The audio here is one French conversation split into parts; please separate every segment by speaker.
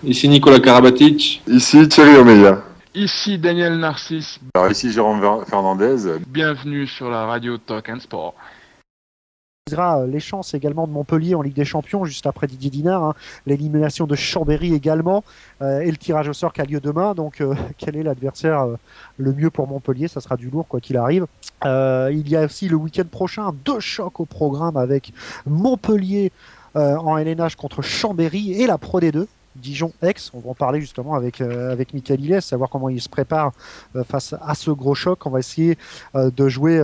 Speaker 1: Ici Nicolas Karabatic.
Speaker 2: Ici Thierry Omeya.
Speaker 3: Ici Daniel Narcisse.
Speaker 2: Alors ici Jérôme Fernandez.
Speaker 3: Bienvenue sur la radio Talk and Sport.
Speaker 4: Les chances également de Montpellier en Ligue des Champions juste après Didier Dinard, hein. L'élimination de Chambéry également et le tirage au sort qui a lieu demain. Donc quel est l'adversaire le mieux pour Montpellier? Ça sera du lourd quoi qu'il arrive. Il y a aussi le week-end prochain 2 chocs au programme avec Montpellier en LNH contre Chambéry et la Pro D2. Dijon-Aix, on va en parler justement avec Michael Illes, savoir comment il se prépare face à ce gros choc. On va essayer de jouer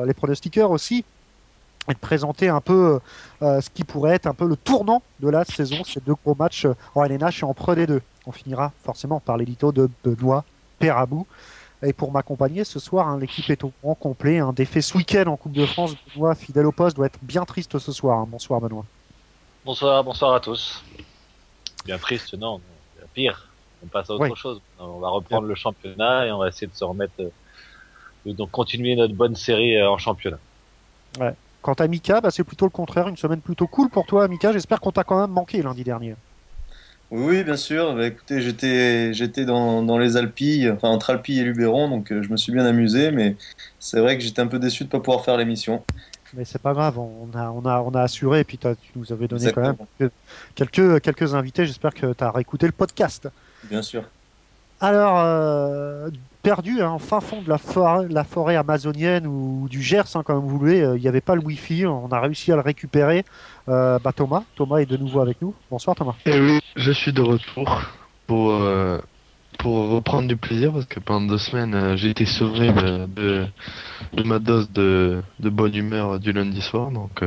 Speaker 4: les pronostiqueurs aussi et de présenter un peu ce qui pourrait être un peu le tournant de la saison, ces 2 gros matchs en LNH et en Pro D2. On finira forcément par l'édito de Benoît Perabou. Et pour m'accompagner ce soir, hein, l'équipe est au grand complet. Un défait ce week-end en Coupe de France. Benoît, fidèle au poste, doit être bien triste ce soir. Hein. Bonsoir Benoît.
Speaker 5: Bonsoir à tous. Bien triste, non, pire. On passe à autre chose. On va reprendre le championnat et on va essayer de se remettre, donc continuer notre bonne série en championnat. Ouais.
Speaker 4: Quant à Mika, c'est plutôt le contraire, une semaine plutôt cool pour toi, Mika. J'espère qu'on t'a quand même manqué lundi dernier.
Speaker 6: Oui, bien sûr. Écoutez, j'étais dans les Alpilles, enfin entre Alpilles et Luberon, donc je me suis bien amusé, mais c'est vrai que j'étais un peu déçu de ne pas pouvoir faire l'émission.
Speaker 4: Mais c'est pas grave, on a assuré et puis tu nous avais donné quand même quelques invités. J'espère que tu as réécouté le podcast.
Speaker 6: Bien sûr.
Speaker 4: Alors, perdu en fin fond de la forêt amazonienne ou du Gers, hein, comme vous voulez, il n'y avait pas le Wi-Fi, on a réussi à le récupérer. Thomas est de nouveau avec nous. Bonsoir Thomas.
Speaker 7: Et oui, je suis de retour pour reprendre du plaisir parce que pendant 2 semaines j'ai été sevré de ma dose de bonne humeur du lundi soir, donc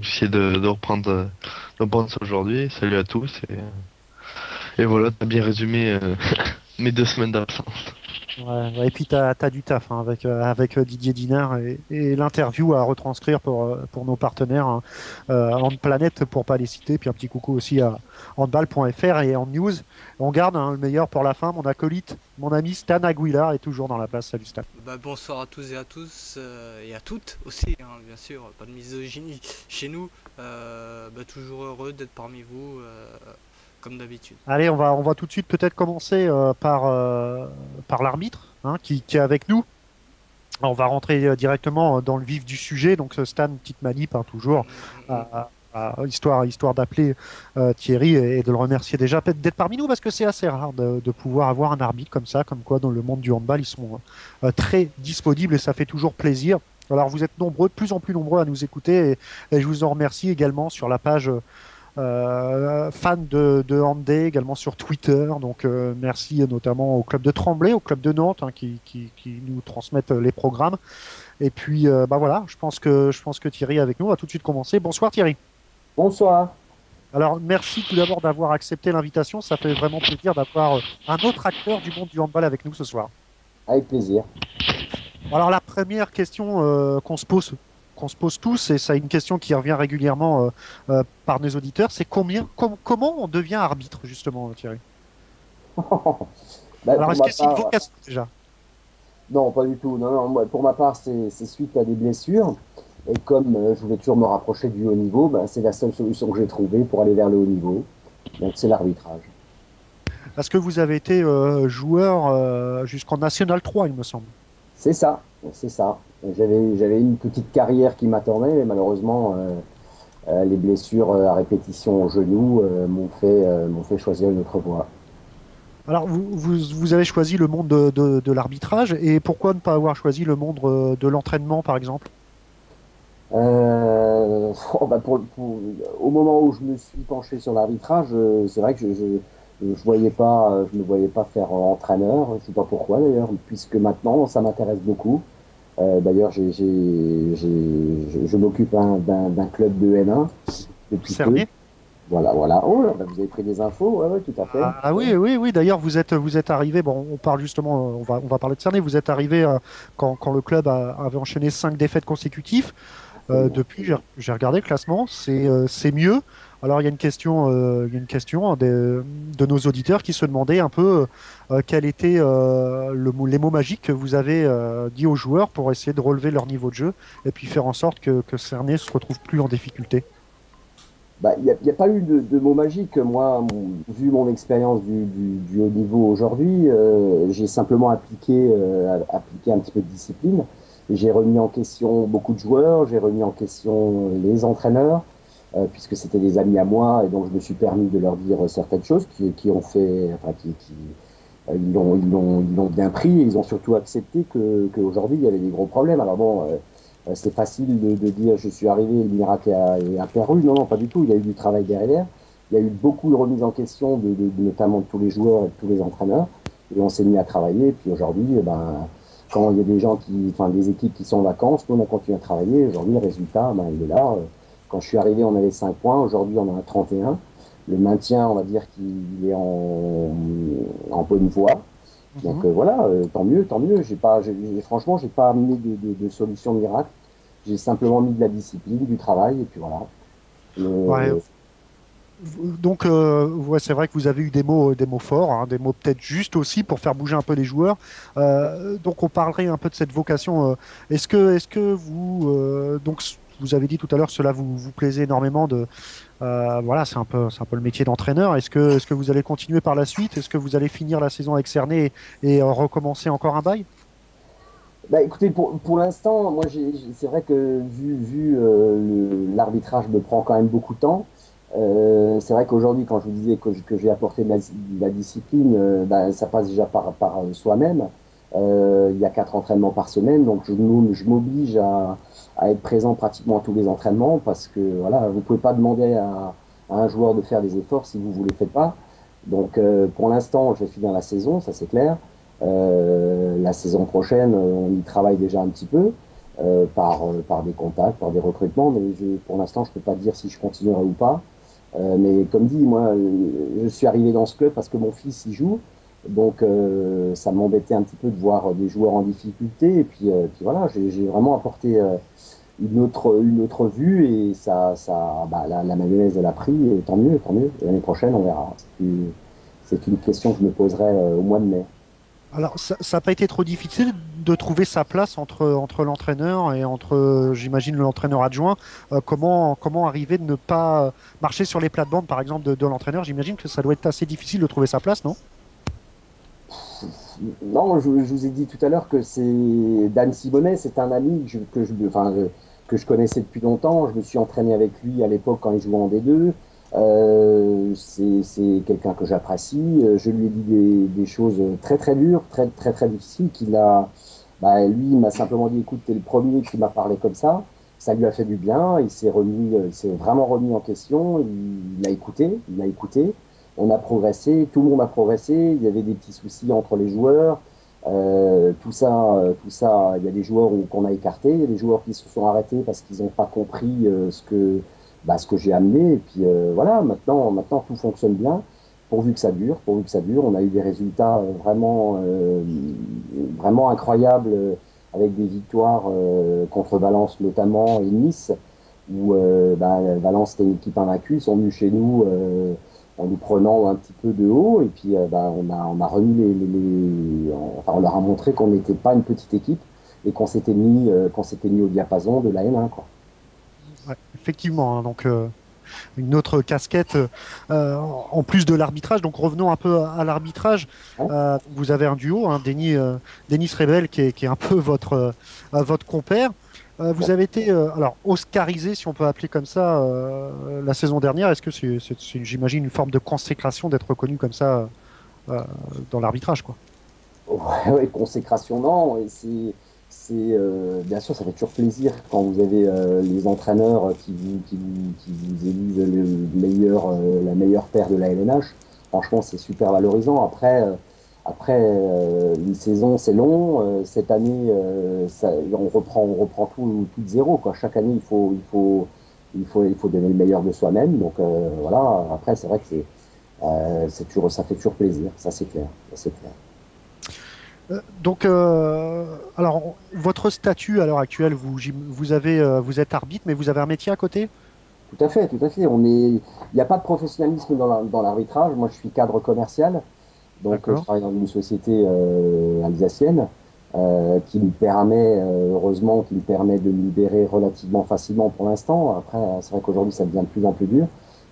Speaker 7: j'essaie de reprendre ça aujourd'hui. Salut à tous et voilà, t'as bien résumé mes 2 semaines d'absence.
Speaker 4: Ouais, et puis t'as du taf hein, avec Didier Dinard et l'interview à retranscrire pour nos partenaires hein, Handplanet pour pas les citer, puis un petit coucou aussi à handball.fr et en news. On garde hein, le meilleur pour la fin. Mon acolyte, mon ami Stan Aguilar est toujours dans la place. Salut Stan.
Speaker 8: Bonsoir à tous et à tous et à toutes aussi, hein, bien sûr, pas de misogynie chez nous. Toujours heureux d'être parmi vous. Comme d'habitude.
Speaker 4: Allez, on va tout de suite peut-être commencer par l'arbitre hein, qui est avec nous. On va rentrer directement dans le vif du sujet. Donc Stan, petite manip hein, toujours, histoire d'appeler Thierry et de le remercier déjà d'être parmi nous parce que c'est assez rare de pouvoir avoir un arbitre comme ça, comme quoi dans le monde du handball ils sont très disponibles et ça fait toujours plaisir. Alors vous êtes nombreux, de plus en plus nombreux à nous écouter et je vous en remercie également sur la page fan de Handé, également sur Twitter. Donc merci notamment au club de Tremblay, au club de Nantes hein, qui nous transmettent les programmes. Et puis voilà, je pense que Thierry est avec nous. On va tout de suite commencer. Bonsoir Thierry.
Speaker 9: Bonsoir.
Speaker 4: Alors merci tout d'abord d'avoir accepté l'invitation. Ça fait vraiment plaisir d'avoir un autre acteur du monde du handball avec nous ce soir.
Speaker 9: Avec plaisir.
Speaker 4: Alors la première question qu'on se pose tous, et c'est une question qui revient régulièrement par nos auditeurs, c'est comment on devient arbitre, justement, Thierry? Alors, est-ce que c'est une vocation déjà?
Speaker 9: Non, pas du tout. Non, moi, pour ma part, c'est suite à des blessures. Et comme je voulais toujours me rapprocher du haut niveau, c'est la seule solution que j'ai trouvée pour aller vers le haut niveau. Donc, c'est l'arbitrage.
Speaker 4: Parce que vous avez été joueur jusqu'en National 3, il me semble.
Speaker 9: C'est ça. J'avais une petite carrière qui m'attendait, mais malheureusement, les blessures à répétition au genou m'ont fait choisir une autre voie.
Speaker 4: Alors, vous avez choisi le monde de l'arbitrage, et pourquoi ne pas avoir choisi le monde de l'entraînement, par exemple?
Speaker 9: Au moment où je me suis penché sur l'arbitrage, c'est vrai que je me voyais pas faire entraîneur. Je ne sais pas pourquoi d'ailleurs, puisque maintenant ça m'intéresse beaucoup. D'ailleurs, je m'occupe d'un club de N1 depuis peu. Voilà. Oh, vous avez pris des infos, ouais, tout à fait.
Speaker 4: Ah oui. D'ailleurs, vous êtes arrivé. Bon, on parle justement, on va parler de Cerné. Vous êtes arrivé quand le club avait enchaîné 5 défaites consécutives. Depuis, j'ai regardé le classement, c'est mieux. Alors il y a une question de nos auditeurs qui se demandaient un peu quels étaient les mots magiques que vous avez dit aux joueurs pour essayer de relever leur niveau de jeu et puis faire en sorte que Cernay se retrouve plus en difficulté.
Speaker 9: Bah, y a pas eu de mot magique. Moi, vu mon expérience du haut niveau aujourd'hui, j'ai simplement appliqué un petit peu de discipline. J'ai remis en question beaucoup de joueurs, j'ai remis en question les entraîneurs, puisque c'était des amis à moi, et donc je me suis permis de leur dire certaines choses qui ont fait, enfin, ils l'ont bien pris, et ils ont surtout accepté qu'aujourd'hui il y avait des gros problèmes. Alors bon, c'est facile de dire je suis arrivé, le miracle est apparu. Non, non, pas du tout. Il y a eu du travail derrière. Il y a eu beaucoup de remises en question, notamment de tous les joueurs et de tous les entraîneurs. Et on s'est mis à travailler. Et puis aujourd'hui, quand il y a des équipes qui sont en vacances, nous on a continué à travailler. Aujourd'hui, le résultat, il est là. Quand je suis arrivé, on avait 5 points. Aujourd'hui, on en a 31. Le maintien, on va dire qu'il est en bonne voie. Donc voilà, tant mieux, tant mieux. Franchement, j'ai pas amené de solution miracle. J'ai simplement mis de la discipline, du travail, et puis voilà.
Speaker 4: Ouais. Donc, ouais, c'est vrai que vous avez eu des mots forts, hein, des mots peut-être justes aussi pour faire bouger un peu les joueurs. Donc, on parlerait un peu de cette vocation. Est-ce que vous, donc, vous avez dit tout à l'heure, cela vous plaisait énormément voilà, c'est un peu le métier d'entraîneur. Est-ce que vous allez continuer par la suite? Est-ce que vous allez finir la saison avec Cernay et recommencer encore un bail?
Speaker 9: Bah, écoutez, pour l'instant, moi, c'est vrai que vu l'arbitrage me prend quand même beaucoup de temps. C'est vrai qu'aujourd'hui, quand je vous disais que j'ai apporté de la discipline, ça passe déjà par soi-même. Il y a 4 entraînements par semaine, donc je m'oblige à être présent pratiquement à tous les entraînements, parce que voilà, vous pouvez pas demander à un joueur de faire des efforts si vous les faites pas. Donc pour l'instant, je vais finir la saison, ça c'est clair. La saison prochaine, on y travaille déjà un petit peu par des contacts, par des recrutements, mais pour l'instant, je peux pas dire si je continuerai ou pas. Mais comme dit, moi, je suis arrivé dans ce club parce que mon fils y joue. Donc ça m'embêtait un petit peu de voir des joueurs en difficulté. Et puis voilà, j'ai vraiment apporté une autre vue, et la mayonnaise elle a pris, et tant mieux, tant mieux. L'année prochaine, on verra. C'est une question que je me poserai au mois de mai.
Speaker 4: Alors, ça n'a pas été trop difficile de trouver sa place entre l'entraîneur et j'imagine, l'entraîneur adjoint. Comment arriver de ne pas marcher sur les plates-bandes, par exemple, de l'entraîneur? J'imagine que ça doit être assez difficile de trouver sa place, non?
Speaker 9: Non, je vous ai dit tout à l'heure que c'est Dan Sibonnet, c'est un ami que je connaissais depuis longtemps. Je me suis entraîné avec lui à l'époque quand il jouait en D2. C'est quelqu'un que j'apprécie. Je lui ai dit des choses très très dures, très très très difficiles. Lui, il m'a simplement dit, écoute, t'es le premier qui m'a parlé comme ça. Ça lui a fait du bien. Il s'est vraiment remis en question. Il a écouté. On a progressé, tout le monde a progressé. Il y avait des petits soucis entre les joueurs. Tout ça, il y a des joueurs qu'on a écartés, il y a des joueurs qui se sont arrêtés parce qu'ils n'ont pas compris ce que j'ai amené. Et puis voilà, maintenant tout fonctionne bien, pourvu que ça dure. On a eu des résultats vraiment incroyables, avec des victoires contre Valence notamment et Nice, où Valence était une équipe invaincue. Ils sont venus chez nous en nous prenant un petit peu de haut, et puis on a remis on leur a montré qu'on n'était pas une petite équipe, et qu'on s'était mis au diapason de la N1, quoi.
Speaker 4: Ouais, effectivement, hein, donc une autre casquette en plus de l'arbitrage. Donc revenons un peu à l'arbitrage. Vous avez un duo, hein, Denis Rebel, qui est un peu votre compère. Vous avez été alors oscarisé, si on peut appeler comme ça, la saison dernière. Est-ce que c'est j'imagine, une forme de consécration d'être reconnu comme ça dans l'arbitrage, quoi?
Speaker 9: Ouais, consécration, non. Bien sûr, ça fait toujours plaisir quand vous avez les entraîneurs qui vous élisent la meilleure paire de la LNH. Franchement, c'est super valorisant. Après, une saison, c'est long. Cette année, on reprend tout de zéro, quoi. Chaque année, il faut donner le meilleur de soi-même. Donc voilà. Après, c'est vrai que ça fait toujours plaisir. Ça, c'est clair.
Speaker 4: Donc, alors, votre statut à l'heure actuelle, vous êtes arbitre, mais vous avez un métier à côté?
Speaker 9: Tout à fait. Il n'y a pas de professionnalisme dans l'arbitrage. Moi, je suis cadre commercial. Donc, je travaille dans une société alsacienne qui me permet, heureusement, de me libérer relativement facilement pour l'instant. Après, c'est vrai qu'aujourd'hui, ça devient de plus en plus dur.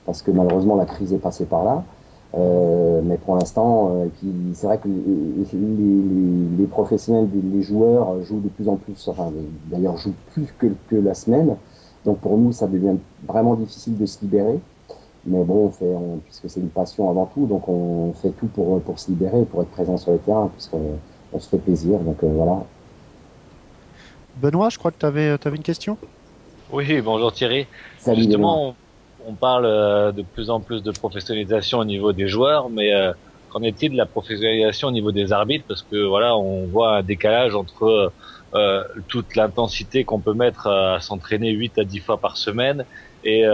Speaker 9: parce que malheureusement la crise est passée par là. Mais pour l'instant, et puis c'est vrai que les professionnels, les joueurs jouent de plus en plus, enfin d'ailleurs jouent plus que la semaine. Donc pour nous, ça devient vraiment difficile de se libérer. Mais bon, puisque c'est une passion avant tout, donc on fait tout pour se libérer, pour être présent sur le terrain, puisqu'on se fait plaisir. Donc voilà.
Speaker 4: Benoît, je crois que tu avais une question.
Speaker 5: Oui, bonjour Thierry.
Speaker 9: Salut,
Speaker 5: Justement, on parle de plus en plus de professionnalisation au niveau des joueurs, mais qu'en est-il de la professionnalisation au niveau des arbitres? Parce que voilà, on voit un décalage entre toute l'intensité qu'on peut mettre à s'entraîner 8 à 10 fois par semaine et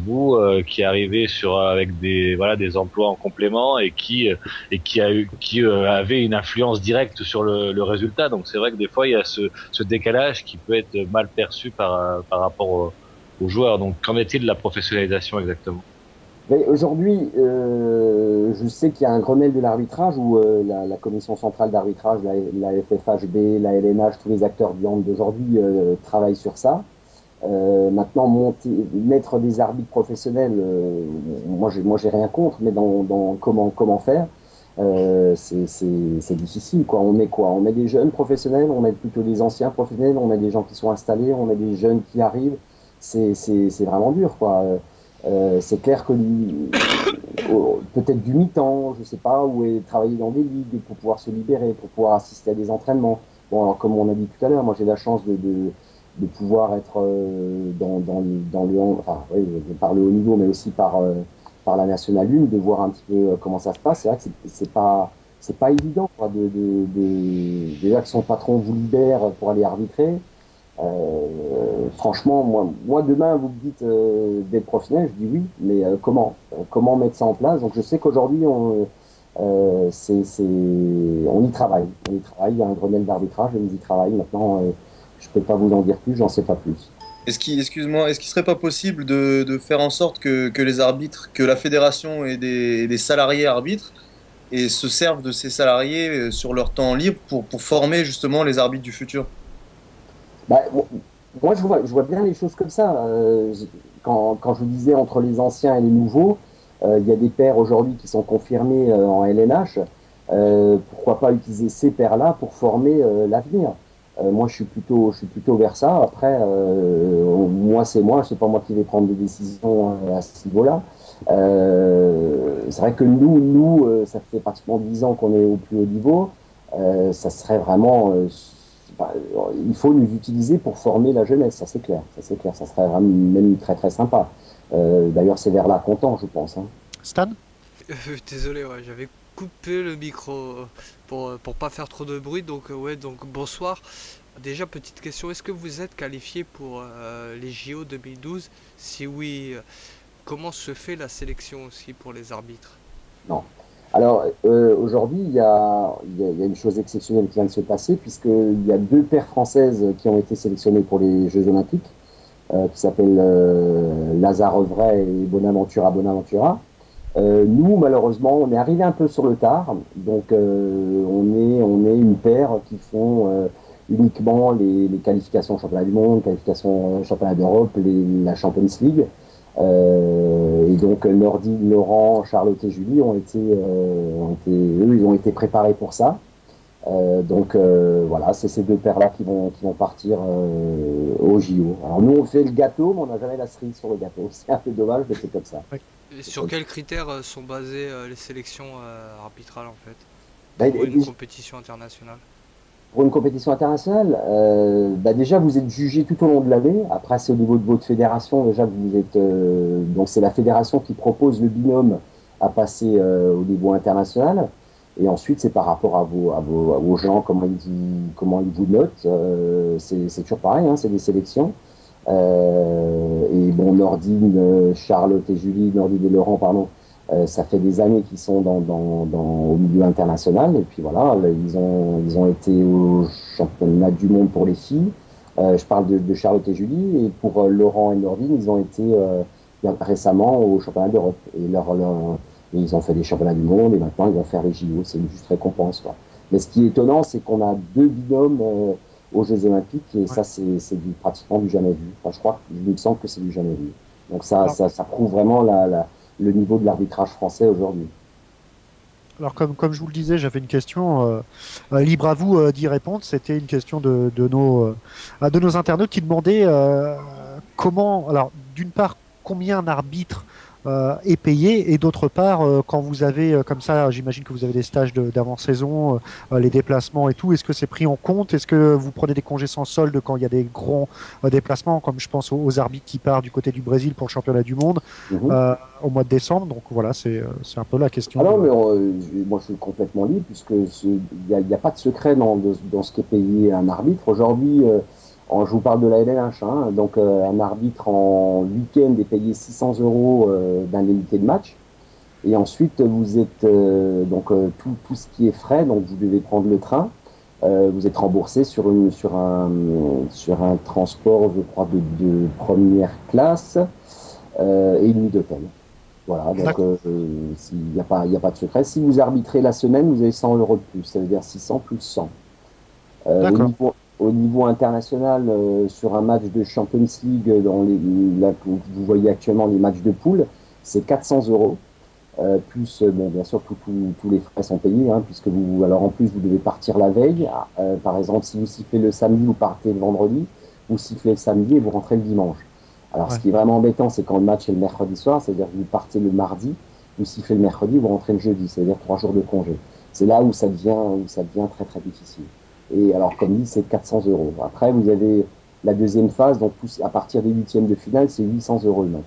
Speaker 5: vous qui arrivez avec des emplois en complément et qui avez une influence directe sur le résultat. Donc c'est vrai que des fois il y a ce décalage qui peut être mal perçu par rapport aux joueurs. Donc qu'en est-il de la professionnalisation exactement?
Speaker 9: Aujourd'hui, je sais qu'il y a un Grenelle de l'arbitrage où la commission centrale d'arbitrage, la FFHB, la LNH, tous les acteurs du hand d'aujourd'hui travaillent sur ça. Maintenant, mettre des arbitres professionnels, moi j'ai rien contre, mais dans comment faire, c'est difficile, quoi. On met quoi? On met des jeunes professionnels, on met plutôt des anciens professionnels, on met des gens qui sont installés, on met des jeunes qui arrivent. C'est vraiment dur, quoi. C'est clair que peut-être du mi-temps, je sais pas, ou travailler dans des ligues pour pouvoir se libérer, pour pouvoir assister à des entraînements. Bon, alors comme on a dit tout à l'heure, moi j'ai la chance de pouvoir être dans le enfin oui, par le haut niveau, mais aussi par la Nationale 1, de voir un petit peu comment ça se passe. C'est vrai que c'est pas évident, quoi, déjà que son patron vous libère pour aller arbitrer. Franchement, moi demain vous me dites d'être professionnel, je dis oui, mais comment mettre ça en place? Donc je sais qu'aujourd'hui on y travaille, il y a un Grenelle d'arbitrage, on y travaille maintenant. Je peux pas vous en dire plus, j'en sais pas plus.
Speaker 6: Est-ce qu'il serait pas possible de faire en sorte que les arbitres, que la fédération ait des salariés arbitres et se servent de ces salariés sur leur temps libre pour former justement les arbitres du futur?
Speaker 9: Bah, moi, je vois bien les choses comme ça. Quand je vous disais entre les anciens et les nouveaux, il y a des pairs aujourd'hui qui sont confirmés en LNH. Pourquoi pas utiliser ces pairs-là pour former l'avenir? Moi, je suis plutôt vers ça. Après, moi, c'est pas moi qui vais prendre des décisions à ce niveau-là. C'est vrai que nous, ça fait pratiquement 10 ans qu'on est au plus haut niveau. Ça serait vraiment il faut nous utiliser pour former la jeunesse, ça c'est clair, ça serait vraiment même très très sympa. D'ailleurs c'est vers là qu'on tend, je pense. Hein.
Speaker 4: Stan?
Speaker 8: Désolé, ouais, j'avais coupé le micro pour pas faire trop de bruit, donc bonsoir. Déjà petite question, est-ce que vous êtes qualifié pour les JO 2012? Si oui, comment se fait la sélection aussi pour les arbitres?
Speaker 9: Non. Alors aujourd'hui, il y a une chose exceptionnelle qui vient de se passer, puisqu'il y a 2 paires françaises qui ont été sélectionnées pour les Jeux Olympiques, qui s'appellent Lazare Vray et Bonaventura. Nous, malheureusement, on est arrivé un peu sur le tard, donc on est une paire qui font uniquement les qualifications au championnat du monde, qualifications au championnat d'Europe, la Champions League. Et donc Nordine, Laurent, Charlotte et Julie ils ont été préparés pour ça. Donc voilà, c'est ces 2 paires-là qui vont partir au JO. Alors nous on fait le gâteau, mais on n'a jamais la cerise sur le gâteau. C'est un peu dommage, mais c'est comme ça.
Speaker 8: Et sur quels critères sont basées les sélections arbitrales en fait pour une compétition internationale?
Speaker 9: Pour une compétition internationale, déjà vous êtes jugé tout au long de l'année. Après c'est au niveau de votre fédération, déjà vous êtes donc c'est la fédération qui propose le binôme à passer au niveau international. Et ensuite c'est par rapport à vos gens, comment ils vous notent. C'est toujours pareil, hein, c'est des sélections. Et bon, Nordine, Charlotte et Julie, Nordine et Laurent, pardon, ça fait des années qu'ils sont au milieu international. Et puis voilà, ils ont été au championnat du monde pour les filles. Je parle de Charlotte et Julie. Et pour Laurent et Nordine, ils ont été récemment au championnat d'Europe. Et ils ont fait des championnats du monde et maintenant ils vont faire les JO. C'est une juste récompense, quoi. Mais ce qui est étonnant, c'est qu'on a 2 binômes aux Jeux Olympiques et ça, c'est pratiquement du jamais vu. Enfin, il me semble que c'est du jamais vu. Donc ça prouve vraiment le niveau de l'arbitrage français aujourd'hui.
Speaker 4: Alors comme je vous le disais, j'avais une question libre à vous d'y répondre. C'était une question de nos internautes qui demandaient comment, alors d'une part, combien un arbitre est payé, et d'autre part, quand vous avez comme ça, j'imagine que vous avez des stages d'avant-saison, les déplacements et tout, est-ce que c'est pris en compte? Est-ce que vous prenez des congés sans solde quand il y a des grands déplacements, comme je pense aux arbitres qui partent du côté du Brésil pour le championnat du monde au mois de décembre? Donc voilà, c'est un peu la question.
Speaker 9: Alors, mais moi je suis complètement libre, puisque il n'y a pas de secret dans ce qui est payé un arbitre. Aujourd'hui, je vous parle de la LNH, hein, donc un arbitre en week-end est payé 600 € d'indemnité de match. Et ensuite, vous êtes tout ce qui est frais, donc vous devez prendre le train. Vous êtes remboursé sur un transport, je crois, de première classe et une nuit d'hôtel. Voilà, donc il n'y a pas de secret. Si vous arbitrez la semaine, vous avez 100 € de plus, ça veut dire 600 plus 100. Au niveau international, sur un match de Champions League, vous voyez actuellement les matchs de poule, c'est 400 €. Plus, bien sûr, tous les frais sont payés, hein, puisque alors en plus, vous devez partir la veille. Par exemple, si vous sifflez le samedi, vous partez le vendredi. Vous sifflez le samedi et vous rentrez le dimanche. Alors, ce qui est vraiment embêtant, c'est quand le match est le mercredi soir, c'est-à-dire que vous partez le mardi, vous sifflez le mercredi, vous rentrez le jeudi, c'est-à-dire 3 jours de congé. C'est là où ça devient très très difficile. Et alors, comme dit, c'est 400 €. Après, vous avez la deuxième phase, donc à partir des huitièmes de finale, c'est 800 € le match.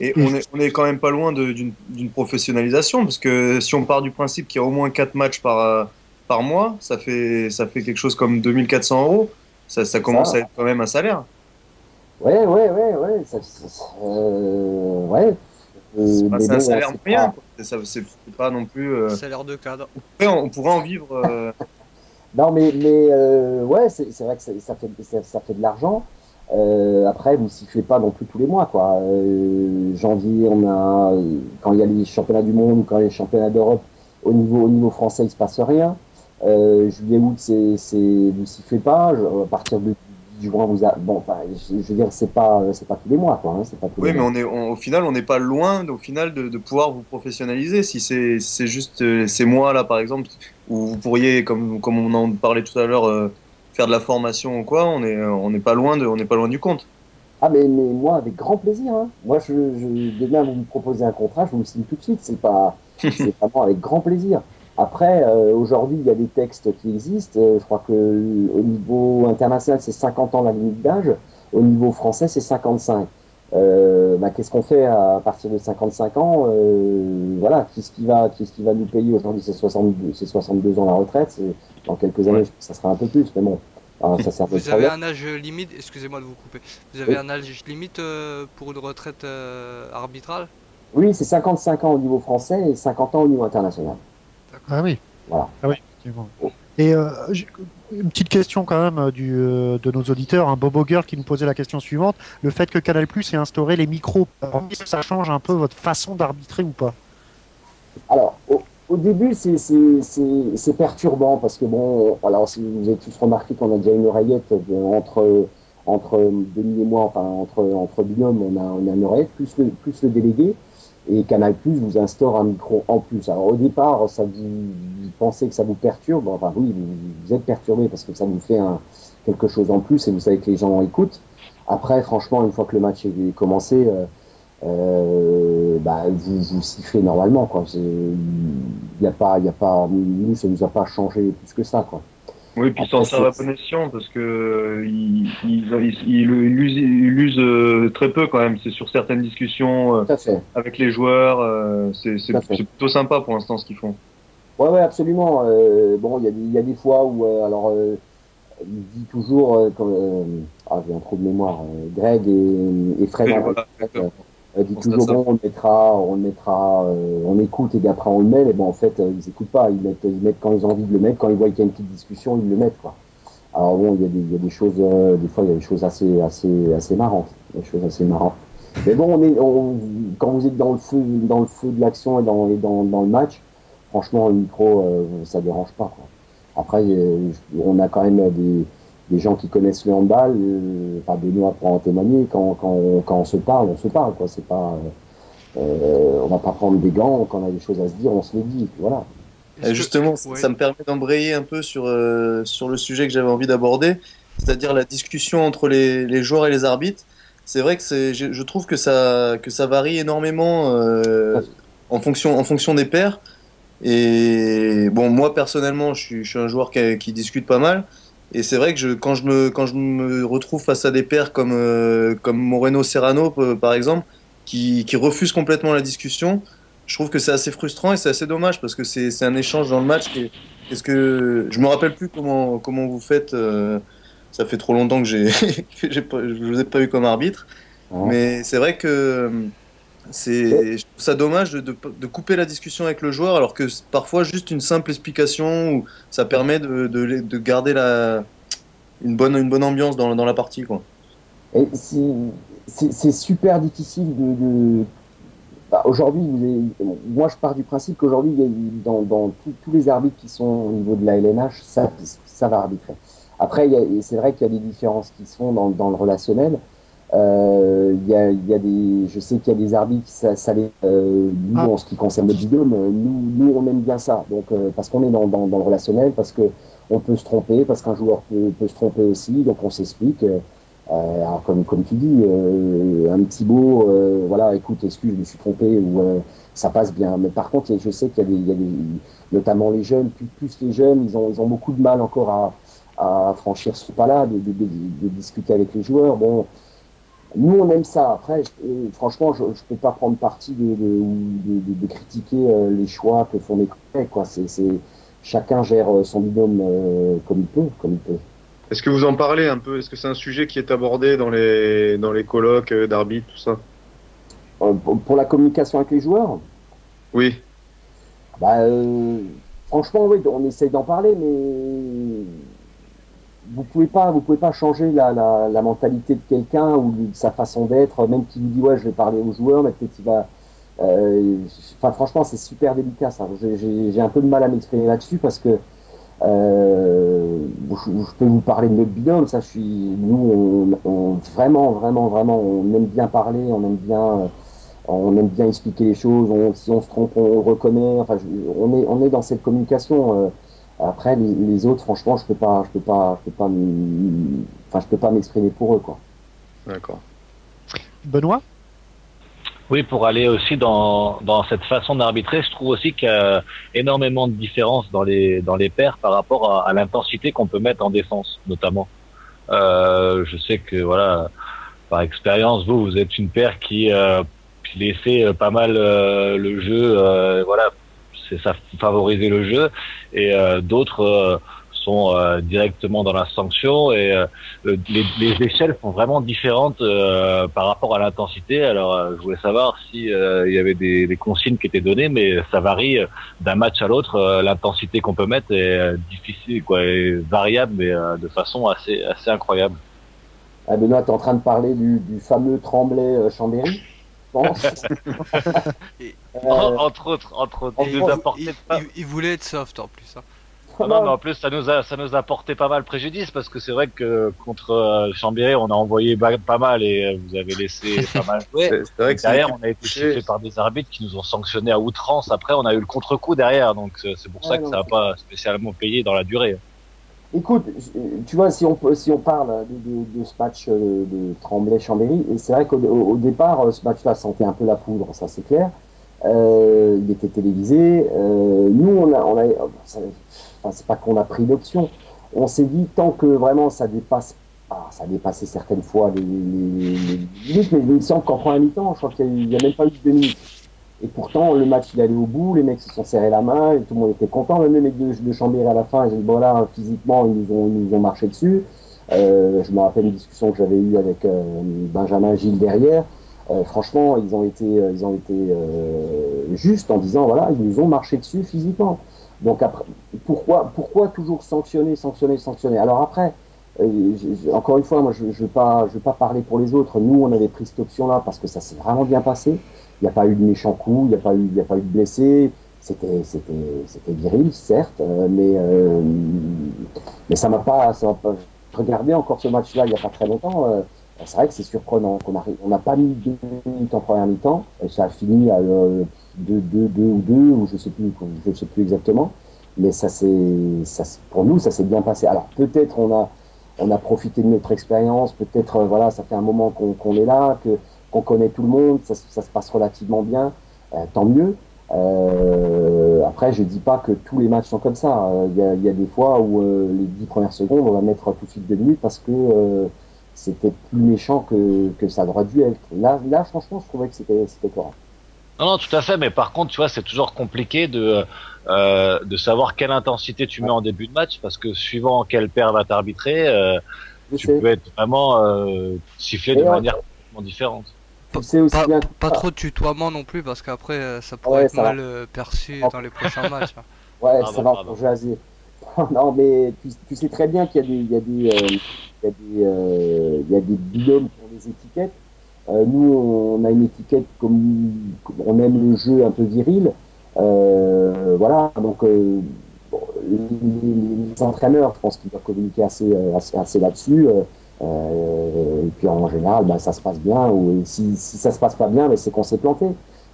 Speaker 6: Et on est quand même pas loin d'une professionnalisation, parce que si on part du principe qu'il y a au moins 4 matchs par mois, ça fait quelque chose comme 2400 €. Ça commence à être quand même un salaire.
Speaker 9: Ouais.
Speaker 6: C'est pas un salaire moyen, c'est pas non plus.
Speaker 8: Salaire de cadre.
Speaker 6: On pourrait en vivre.
Speaker 9: Non, mais ouais, c'est vrai que ça fait de l'argent. Après, vous sifflez pas non plus tous les mois, quoi. Janvier, quand il y a les championnats du monde, quand il y a les championnats d'Europe, au niveau français, il se passe rien. Juillet, août, vous sifflez pas. À partir de juin, je veux dire, c'est pas tous les mois, quoi. Hein, c'est pas tous les mois.
Speaker 6: Mais au final, on n'est pas loin de pouvoir vous professionnaliser. Si c'est juste ces mois-là, par exemple, où vous pourriez, comme on en parlait tout à l'heure, faire de la formation ou quoi, on n'est pas loin du compte.
Speaker 9: Ah, mais moi, avec grand plaisir, hein. Moi, demain, vous me proposez un contrat, je vous le signe tout de suite. C'est vraiment avec grand plaisir. Après, aujourd'hui, il y a des textes qui existent. Je crois que au niveau international, c'est 50 ans la limite d'âge. Au niveau français, c'est 55. Qu'est-ce qu'on fait à partir de 55 ans? Voilà, qu'est-ce qui va nous payer aujourd'hui? C'est 62 ans la retraite. Dans quelques années, ça sera un peu plus, mais bon. Ça sert
Speaker 8: Vous avez un âge limite, excusez-moi de vous couper. Vous avez un âge limite pour une retraite arbitrale?
Speaker 9: Oui, c'est 55 ans au niveau français et 50 ans au niveau international.
Speaker 4: Ah oui.
Speaker 9: Voilà.
Speaker 4: Ah oui, effectivement. Et une petite question quand même de nos auditeurs, Bob Auger qui nous posait la question suivante: le fait que Canal+ ait instauré les micros, est-ce que ça change un peu votre façon d'arbitrer ou pas?
Speaker 9: Alors, au début, c'est perturbant, parce que alors si vous avez tous remarqué qu'on a déjà une oreillette entre Denis et moi, enfin entre binômes, on a une oreillette plus le délégué. Et Canal+ vous instaure un micro en plus. Alors au départ, vous pensez que ça vous perturbe. Enfin oui, vous êtes perturbé parce que ça vous fait quelque chose en plus et vous savez que les gens écoutent. Après, franchement, une fois que le match est commencé, vous sifflez normalement, quoi. Nous, ça nous a pas changé plus que ça, quoi.
Speaker 6: Oui, puis sans faire la bon escient, parce que il use très peu quand même. C'est sur certaines discussions avec les joueurs. C'est plutôt sympa pour l'instant ce qu'ils font.
Speaker 9: Ouais, absolument. Il y a des fois où il dit toujours, j'ai un trou de mémoire. Greg et Fred. Dit toujours on le mettra, on écoute et d'après on le met, mais en fait ils écoutent pas, ils mettent quand ils ont envie de le mettre, quand ils voient qu'il y a une petite discussion, ils le mettent, quoi. Alors il y a des choses, des fois il y a des choses assez marrantes, Mais quand vous êtes dans le feu de l'action et dans le match, franchement le micro ça dérange pas, quoi. Après on a quand même des gens qui connaissent le handball, enfin Benoît pourra en témoigner, quand on se parle, quoi. C'est pas, on va pas prendre des gants, quand on a des choses à se dire, on se les dit, et puis voilà.
Speaker 6: Et justement, ça me permet d'embrayer un peu sur le sujet que j'avais envie d'aborder, c'est-à-dire la discussion entre les joueurs et les arbitres. C'est vrai que je trouve que ça varie énormément en fonction des pairs. Et bon, moi personnellement, je suis un joueur qui discute pas mal. Et c'est vrai que quand je me retrouve face à des pairs comme Moreno Serrano par exemple, qui refusent complètement la discussion, je trouve que c'est assez frustrant et c'est assez dommage parce que c'est un échange dans le match. Qu'est-ce que je me rappelle plus comment vous faites. Ça fait trop longtemps que je vous ai pas eu comme arbitre, mais c'est vrai que je trouve ça dommage de couper la discussion avec le joueur alors que parfois juste une simple explication ou ça permet de garder une bonne ambiance dans la partie, quoi.
Speaker 9: Et c'est super difficile aujourd'hui, moi je pars du principe qu'aujourd'hui, dans tous les arbitres qui sont au niveau de la LNH, ça va arbitrer. Après, c'est vrai qu'il y a des différences qui se font dans le relationnel. Je sais qu'il y a des arbitres, nous, en ce qui concerne le binôme, nous on aime bien ça. Donc, parce qu'on est dans le relationnel, parce qu'on peut se tromper, parce qu'un joueur peut se tromper aussi, donc on s'explique. Alors comme tu dis, un petit mot, voilà, écoute, excuse, je me suis trompé, ou ça passe bien. Mais par contre, je sais qu'il y a des notamment les jeunes, plus les jeunes, ils ont beaucoup de mal encore à franchir ce pas-là, de discuter avec les joueurs. Bon, nous on aime ça. Après, franchement, je peux pas prendre parti de critiquer les choix que font mes collègues, quoi. Chacun gère son binôme comme il peut.
Speaker 1: Est-ce que vous en parlez un peu? Est-ce que c'est un sujet qui est abordé dans les colloques d'arbitres, tout ça?
Speaker 9: Pour la communication avec les joueurs?
Speaker 1: Oui.
Speaker 9: Franchement, oui, on essaye d'en parler, mais vous pouvez pas changer la mentalité de quelqu'un ou de sa façon d'être, même qui vous dit ouais, je vais parler aux joueurs, mais peut-être il va. Enfin, franchement, c'est super délicat ça. J'ai un peu de mal à m'exprimer là-dessus parce que je peux vous parler de notre binôme. Ça, nous, vraiment, on aime bien parler, on aime bien expliquer les choses. Si on se trompe, on reconnaît. Enfin, on est dans cette communication. Après, les autres, franchement, je peux pas m'exprimer pour eux, quoi.
Speaker 1: D'accord.
Speaker 4: Benoît?
Speaker 5: Oui, pour aller aussi dans cette façon d'arbitrer, je trouve aussi qu'il y a énormément de différences dans les pairs par rapport à l'intensité qu'on peut mettre en défense, notamment. Je sais que voilà, par expérience, vous êtes une paire qui laissait pas mal le jeu, voilà, ça favorisait le jeu, et d'autres sont directement dans la sanction, et les échelles sont vraiment différentes par rapport à l'intensité. Alors je voulais savoir si il y avait des consignes qui étaient données, mais ça varie d'un match à l'autre. L'intensité qu'on peut mettre est difficile, quoi, est variable, mais de façon assez incroyable.
Speaker 9: Benoît, tu es en train de parler du fameux Tremblay-Chambéry, je pense.
Speaker 5: Entre autres, il nous apportait
Speaker 8: il voulait être soft en plus, hein.
Speaker 5: Non, mais en plus ça nous a porté pas mal préjudice, parce que c'est vrai que contre Chambéry on a envoyé pas mal et vous avez laissé pas mal jouer.
Speaker 1: C'est vrai que
Speaker 5: derrière on a été sifflé par des arbitres qui nous ont sanctionnés à outrance. Après on a eu le contre-coup derrière, donc c'est pour ça que ça n'a pas spécialement payé dans la durée.
Speaker 9: Écoute, tu vois, si on parle de ce match de Tremblay-Chambéry, et c'est vrai qu'au départ, ce match-là sentait un peu la poudre, ça c'est clair. Il était télévisé. Nous, c'est pas qu'on a pris l'option. On s'est dit, tant que vraiment ça dépasse, ça a dépassé certaines fois les minutes, mais il me semble qu'en première mi-temps, je crois qu'il n'y a même pas eu 2 minutes. Et pourtant, le match, il allait au bout, les mecs se sont serrés la main, et tout le monde était content. Même les mecs de Chambéry à la fin, ils ont dit, bon là, physiquement, ils nous ont marché dessus. Je me rappelle une discussion que j'avais eue avec Benjamin Gilles derrière. Franchement, ils ont été justes en disant, voilà, ils nous ont marché dessus physiquement. Donc après, pourquoi toujours sanctionner? Alors après, encore une fois, moi, je veux pas parler pour les autres. Nous, on avait pris cette option-là parce que ça s'est vraiment bien passé. Il n'y a pas eu de méchants coups, il n'y a pas eu de blessés. C'était viril, certes, mais ça m'a pas, regardais encore ce match-là il n'y a pas très longtemps. C'est vrai que c'est surprenant on n'a pas mis 2 minutes en première mi-temps. Et ça a fini à 2-2 ou 2 ou je sais plus exactement. Mais pour nous, ça s'est bien passé. Alors peut-être on a profité de notre expérience. Peut-être voilà, ça fait un moment qu'on est là, qu'on connaît tout le monde. Ça se passe relativement bien. Tant mieux. Après, je dis pas que tous les matchs sont comme ça. Il y a des fois où les 10 premières secondes, on va mettre tout de suite 2 minutes parce que c'était plus méchant que ça aurait dû être. Là, franchement, je trouvais que c'était correct.
Speaker 5: Non, tout à fait, mais par contre, tu vois, c'est toujours compliqué de savoir quelle intensité tu mets en début de match, parce que suivant quelle paire va t'arbitrer, tu peux être vraiment sifflé de manière complètement différente.
Speaker 8: Pas trop de tutoiement non plus, parce qu'après, ça pourrait être mal perçu dans les prochains matchs.
Speaker 9: Ouais, ça va pour jaser. Non, mais tu sais très bien qu'il y a des binômes pour les étiquettes. Nous, on a une étiquette comme on aime le jeu un peu viril. Voilà, donc les entraîneurs, je pense qu'ils doivent communiquer assez là-dessus. Et puis en général, ça se passe bien. Ou si ça se passe pas bien, c'est qu'on s'est planté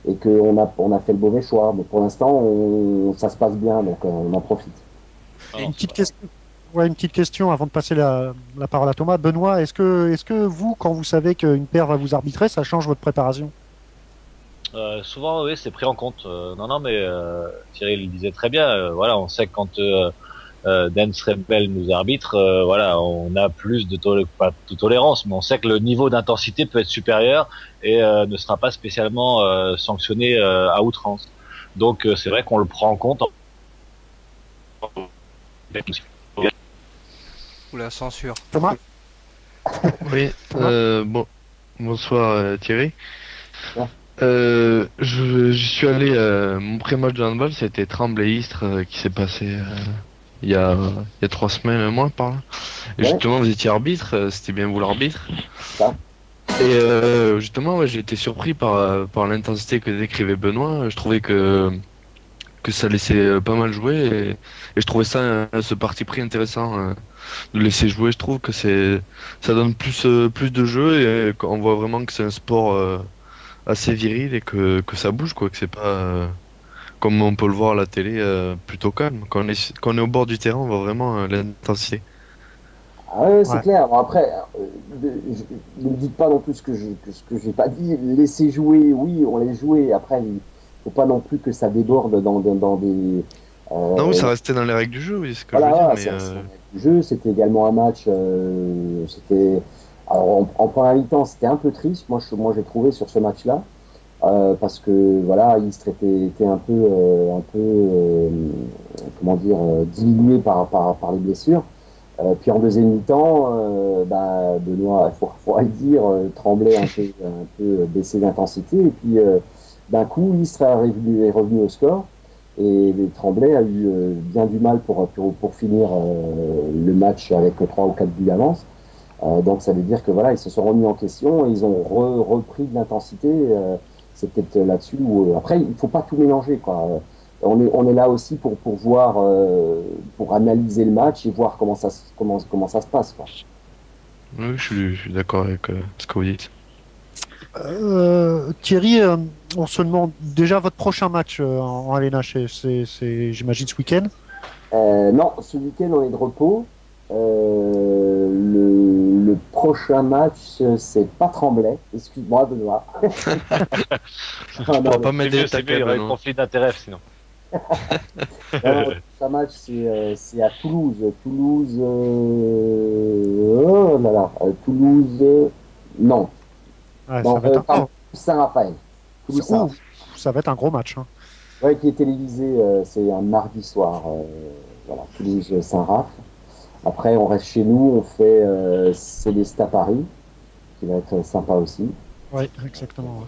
Speaker 9: et qu'on a fait le mauvais choix. Mais pour l'instant, ça se passe bien, donc on en profite.
Speaker 4: Une petite question avant de passer la parole à Thomas. Benoît, est-ce que vous, quand vous savez qu'une paire va vous arbitrer, ça change votre préparation?
Speaker 5: Souvent, oui, c'est pris en compte. Non, mais Thierry le disait très bien. Voilà, on sait que quand Dance Rebel nous arbitre, voilà, on a plus pas de tolérance, mais on sait que le niveau d'intensité peut être supérieur et ne sera pas spécialement sanctionné à outrance. Donc, c'est vrai qu'on le prend en compte.
Speaker 8: Ou la censure.
Speaker 4: Thomas?
Speaker 7: Oui, bonsoir Thierry.
Speaker 9: Ouais.
Speaker 7: Je suis allé, mon pré-match de handball, c'était Tremblay-Istres qui s'est passé il y a 3 semaines, un mois par là. Et justement, vous étiez arbitre, c'était bien vous l'arbitre. Et justement, j'ai été surpris par l'intensité que décrivait Benoît. Je trouvais que ça laissait pas mal jouer et je trouvais ce parti pris intéressant de laisser jouer. Je trouve que ça donne plus de jeu et on voit vraiment que c'est un sport assez viril et que ça bouge, quoi, que c'est pas comme on peut le voir à la télé plutôt calme. Quand on est au bord du terrain, on voit vraiment l'intensité.
Speaker 9: Ah ouais, c'est clair. Bon, après, ne me dites pas non plus ce que j'ai pas dit. Laissez jouer, oui, on laisse jouer. Après, il faut pas non plus que ça déborde dans des.
Speaker 7: Non, oui, ça restait dans les règles du jeu, oui, ce que je veux dire.
Speaker 9: Du jeu, c'était également un match. Alors, en première mi-temps, c'était un peu triste. Moi, j'ai trouvé sur ce match-là. Parce que voilà, Istres était un peu comment dire, diminué par les blessures. Puis en deuxième mi-temps, Benoît, il faut le dire, Tremblay un peu baissé d'intensité. Et puis d'un coup, Istres est revenu au score. Et Tremblay a eu bien du mal pour finir le match avec 3 ou 4 buts d'avance. Donc ça veut dire que voilà, ils se sont remis en question et ils ont repris de l'intensité. C'est peut-être là-dessus où après il faut pas tout mélanger, quoi. On est là aussi pour voir, pour analyser le match et voir comment ça se passe, quoi.
Speaker 7: Oui, je suis d'accord avec ce que vous dites.
Speaker 4: Thierry, on se demande déjà votre prochain match en LNH, c'est j'imagine ce week-end.
Speaker 9: Non, ce week-end on est de repos. Le prochain match, c'est pas Tremblay. Excuse-moi, Benoît.
Speaker 5: Non, pas m'aider, il y aurait un conflit d'intérêt sinon.
Speaker 9: Le prochain match, c'est à Toulouse. Oh là là, Toulouse. Non.
Speaker 4: Ouais,
Speaker 9: Saint-Raphaël.
Speaker 4: Ça va être un gros match. Hein.
Speaker 9: Ouais, qui est télévisé, c'est un mardi soir. Voilà, Toulouse-Saint-Raph. Après, on reste chez nous, on fait Célestat Paris, qui va être sympa aussi.
Speaker 4: Oui, exactement.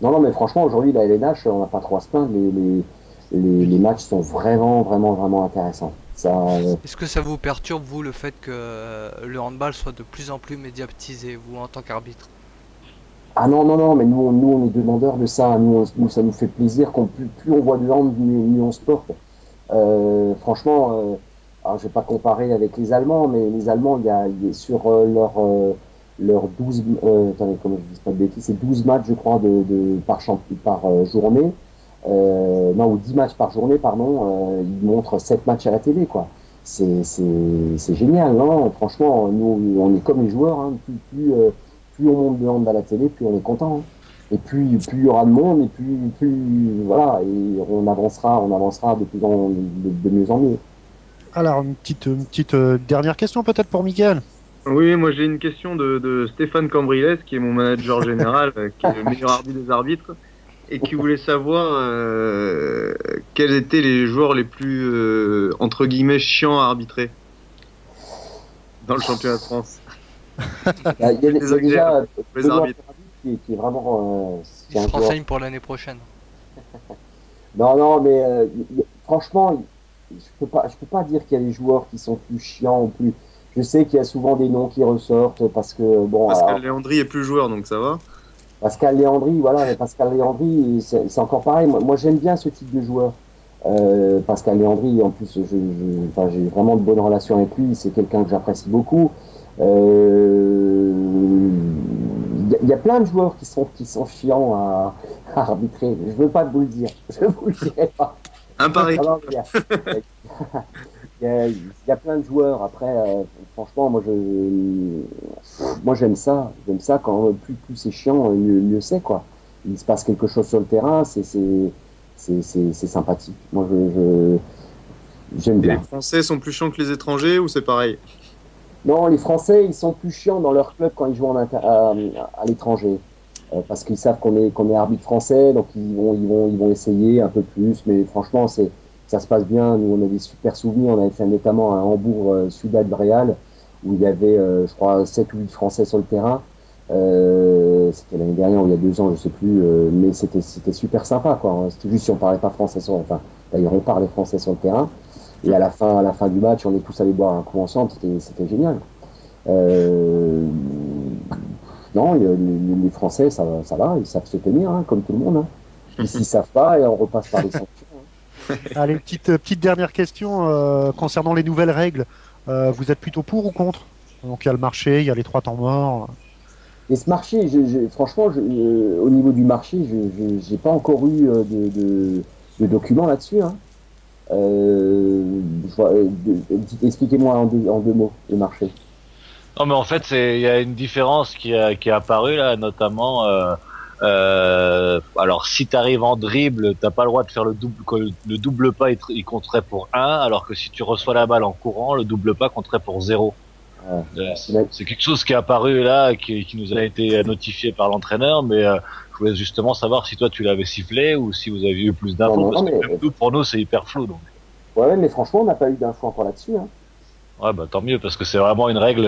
Speaker 9: Non, mais franchement, aujourd'hui, la LNH, on n'a pas trop à se plaindre. Les matchs sont vraiment intéressants.
Speaker 8: Est-ce que ça vous perturbe, vous, le fait que le handball soit de plus en plus médiatisé, vous, en tant qu'arbitre?
Speaker 9: Ah non, mais nous on est demandeurs de ça. Nous, ça nous fait plaisir. Plus on voit de hand, mieux on se porte. Franchement, alors je vais pas comparer avec les Allemands, mais les Allemands, il y a sur leur 12, attendez, comment je dis pas de bêtises, c'est 12 matchs, je crois, par journée, non, ou 10 matchs par journée, pardon, ils montrent 7 matchs à la télé, quoi. C'est génial, non? Franchement, nous, on est comme les joueurs, hein. Plus on monte de hand à la télé, plus on est content, hein. Et plus il y aura de monde, et plus voilà, et on avancera de mieux en mieux.
Speaker 4: Alors, une petite dernière question peut-être pour Miguel.
Speaker 1: Oui, moi j'ai une question de Stéphane Cambriles, qui est mon manager général, qui est le meilleur arbitre des arbitres, et qui voulait savoir quels étaient les joueurs les plus, entre guillemets, chiants à arbitrer dans le championnat de France.
Speaker 9: Il y a déjà
Speaker 1: les arbitres.
Speaker 9: Qui est vraiment...
Speaker 8: Il se renseigne pour l'année prochaine.
Speaker 9: Non, mais franchement, je peux pas dire qu'il y a des joueurs qui sont plus chiants ou plus... Je sais qu'il y a souvent des noms qui ressortent parce que... bon.
Speaker 1: Pascal Léandri est plus joueur, donc ça va.
Speaker 9: Pascal Léandri, voilà, mais Pascal Léandri, c'est encore pareil. Moi j'aime bien ce type de joueur. Pascal Léandri, en plus, j'ai vraiment de bonnes relations avec lui. C'est quelqu'un que j'apprécie beaucoup. Il y a plein de joueurs qui sont chiants à arbitrer. Je veux pas vous le dire. Je vous le dirai pas.
Speaker 1: Un pari.
Speaker 9: Il y a plein de joueurs. Après, franchement, moi j'aime ça. J'aime ça quand plus c'est chiant, mieux c'est, quoi. Il se passe quelque chose sur le terrain, c'est sympathique. Moi, j'aime bien.
Speaker 1: Et les Français sont plus chiants que les étrangers ou c'est pareil?
Speaker 9: Non, les Français, ils sont plus chiants dans leur club quand ils jouent à l'étranger. Parce qu'ils savent qu'on est arbitre français, donc ils vont essayer un peu plus. Mais franchement, ça se passe bien. Nous, on a des super souvenirs. On avait fait notamment à Hambourg, Ciudad Real, où il y avait, je crois, 7 ou 8 Français sur le terrain. C'était l'année dernière ou il y a 2 ans, je sais plus. Mais c'était super sympa, quoi. C'était juste si on parlait pas français enfin, d'ailleurs, on parlait français sur le terrain. Et à la fin du match, on est tous allés boire un coup ensemble. C'était génial. Non, les Français, ça va, ils savent se tenir, hein, comme tout le monde, hein. Ils s'ils savent pas, et on repasse par les sanctions.
Speaker 4: Allez, petite dernière question concernant les nouvelles règles. Vous êtes plutôt pour ou contre? Donc il y a le marché, il y a les 3 temps morts.
Speaker 9: Et ce marché, franchement, au niveau du marché, j'ai pas encore eu de documents là-dessus, hein. Expliquez-moi en deux mots le marché.
Speaker 5: Non, mais en fait, il y a une différence qui est apparue là, notamment. Alors, si t'arrives en dribble, t'as pas le droit de faire le double pas, il compterait pour 1, alors que si tu reçois la balle en courant, le double pas compterait pour 0. C'est quelque chose qui est apparu là, qui nous a été notifié par l'entraîneur, mais je voulais justement savoir si toi tu l'avais sifflé ou si vous aviez eu plus d'infos, parce que même nous, pour nous, c'est hyper flou. Donc.
Speaker 9: Ouais, mais franchement, on n'a pas eu d'infos encore là-dessus, hein.
Speaker 5: Ouais, bah tant mieux, parce que c'est vraiment une règle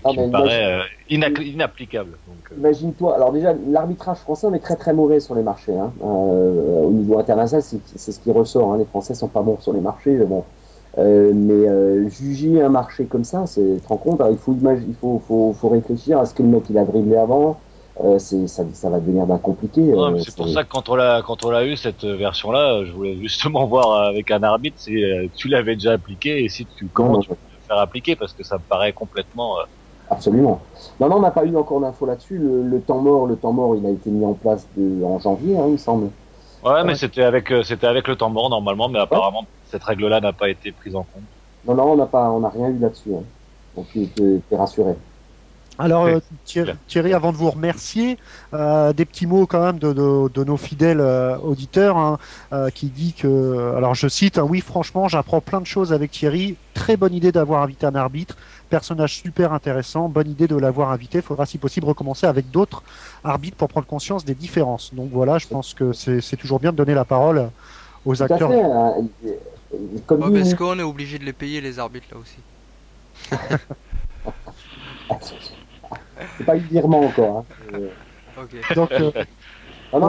Speaker 5: qui me paraît inapplicable.
Speaker 9: Imagine-toi, alors déjà, l'arbitrage français, on est très très mauvais sur les marchés, hein. Au niveau international, c'est ce qui ressort, hein. Les Français sont pas bons sur les marchés, bon. Mais juger un marché comme ça, tu te rends compte, alors, faut réfléchir à ce que le mec il a dribblé avant. Ça va devenir bien compliqué.
Speaker 5: Ouais, c'est pour ça que quand on l'a eu cette version-là, je voulais justement voir avec un arbitre si tu l'avais déjà appliqué et si comment tu peux le faire appliquer, parce que ça me paraît complètement.
Speaker 9: Absolument. Non, on n'a pas eu encore d'infos là-dessus. Le temps mort, il a été mis en place en janvier, hein, il me semble.
Speaker 5: Ouais, mais c'était avec le temps mort normalement, mais apparemment cette règle-là n'a pas été prise en compte.
Speaker 9: Non, on n'a rien eu là-dessus, hein. Donc t'es rassuré.
Speaker 4: Alors Thierry, avant de vous remercier, des petits mots quand même de nos fidèles auditeurs, hein, qui dit que, alors je cite, hein, oui franchement j'apprends plein de choses avec Thierry, très bonne idée d'avoir invité un arbitre, personnage super intéressant, bonne idée de l'avoir invité, faudra si possible recommencer avec d'autres arbitres pour prendre conscience des différences. Donc voilà, je pense que c'est toujours bien de donner la parole aux acteurs.
Speaker 9: Tout à fait, hein.
Speaker 8: Parce qu'on est obligé de les payer les arbitres là aussi.
Speaker 9: C'est pas eu de virement encore, hein.
Speaker 8: Okay.
Speaker 4: Donc,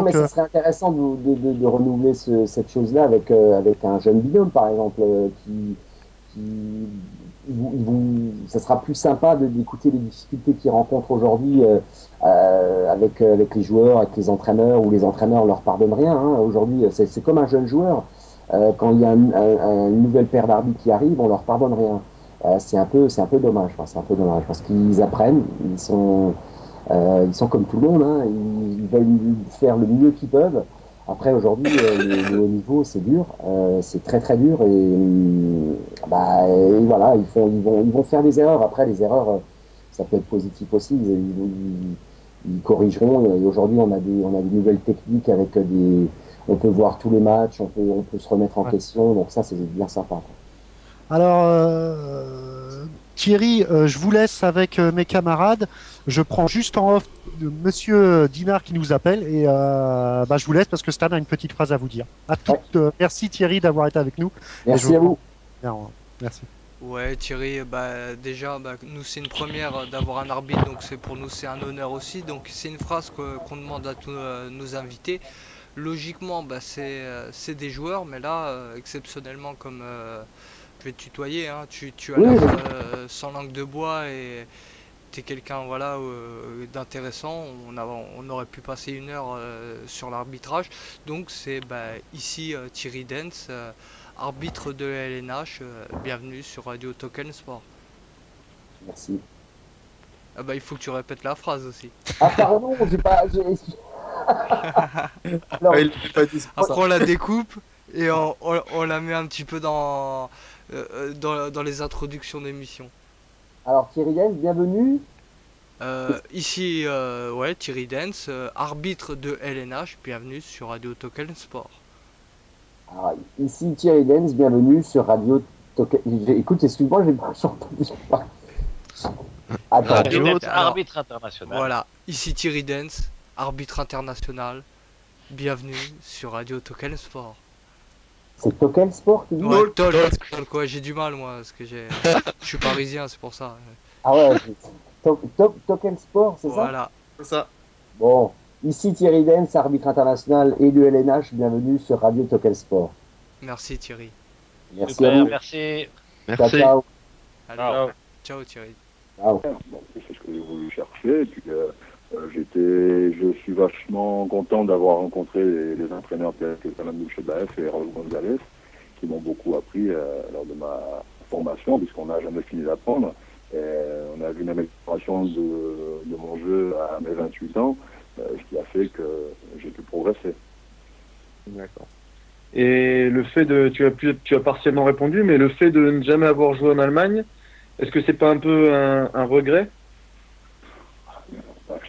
Speaker 9: mais ça serait intéressant de renouveler cette chose-là avec un jeune binôme, par exemple, ça sera plus sympa d'écouter les difficultés qu'ils rencontrent aujourd'hui avec les joueurs, avec les entraîneurs, où les entraîneurs leur pardonnent rien, hein. Aujourd'hui, c'est comme un jeune joueur. quand il y a une nouvelle paire d'arbitres qui arrive, on leur pardonne rien. C'est un peu dommage. Enfin, c'est un peu dommage parce qu'ils apprennent, ils sont comme tout le monde, hein, ils veulent faire le mieux qu'ils peuvent. Après, aujourd'hui, le haut niveau, c'est dur, c'est très très dur et voilà, ils vont faire des erreurs. Après, les erreurs, ça peut être positif aussi. Ils corrigeront. Et aujourd'hui, on a des nouvelles techniques avec on peut voir tous les matchs, on peut se remettre en question. Donc ça, c'est bien sympa, quoi.
Speaker 4: Alors, Thierry, je vous laisse avec mes camarades. Je prends juste en off Monsieur Dinard qui nous appelle et je vous laisse parce que Stan a une petite phrase à vous dire. À toutes, merci Thierry d'avoir été avec nous.
Speaker 9: Merci à vous.
Speaker 4: Merci.
Speaker 8: Ouais Thierry, déjà nous c'est une première d'avoir un arbitre, donc pour nous c'est un honneur aussi. Donc c'est une phrase qu'on demande à tous nos invités. Logiquement c'est des joueurs, mais là exceptionnellement comme je vais te tutoyer, hein, tu as l'air sans langue de bois et t'es quelqu'un d'intéressant. On aurait pu passer une heure sur l'arbitrage. Donc c'est ici Thierry Dens, arbitre de la LNH. Bienvenue sur Radio Token Sport.
Speaker 9: Merci.
Speaker 8: Il faut que tu répètes la phrase aussi.
Speaker 9: Ah pardon, j'ai pas... Alors,
Speaker 8: après on la découpe et on la met un petit peu dans les introductions d'émissions.
Speaker 9: Alors Thierry Dens, bienvenue.
Speaker 8: Ici Thierry Dens, arbitre de LNH, bienvenue sur Radio Token Sport.
Speaker 9: Alors, ici Thierry Dens, bienvenue sur Radio Token. Écoute, excuse-moi, j'ai pas entendu.
Speaker 5: Arbitre international.
Speaker 8: Voilà, ici Thierry Dens, arbitre international, bienvenue sur Radio Token Sport.
Speaker 9: C'est Token Sport qui dit?
Speaker 8: Ouais, quoi, j'ai du mal moi, parce que je suis parisien, c'est pour ça.
Speaker 9: Ah ouais, Token Sport, c'est ça?
Speaker 8: Voilà.
Speaker 6: C'est ça.
Speaker 9: Bon, ici Thierry Dens, arbitre international et du LNH, bienvenue sur Radio Token Sport.
Speaker 8: Merci Thierry.
Speaker 9: Merci
Speaker 5: Super,
Speaker 9: à vous.
Speaker 5: merci.
Speaker 9: Ciao, ciao.
Speaker 8: Allez, ciao Thierry.
Speaker 9: Ciao.
Speaker 2: C'est ce que j'ai voulu chercher. Et puis, je suis vachement content d'avoir rencontré les entraîneurs tels que Salam Douchebaef et Raoul Gonzalez, qui m'ont beaucoup appris lors de ma formation, puisqu'on n'a jamais fini d'apprendre. On a vu une amélioration de mon jeu à mes 28 ans, ce qui a fait que j'ai pu progresser.
Speaker 1: D'accord. Et le fait tu as partiellement répondu, mais le fait de ne jamais avoir joué en Allemagne, est-ce que c'est pas un peu un regret?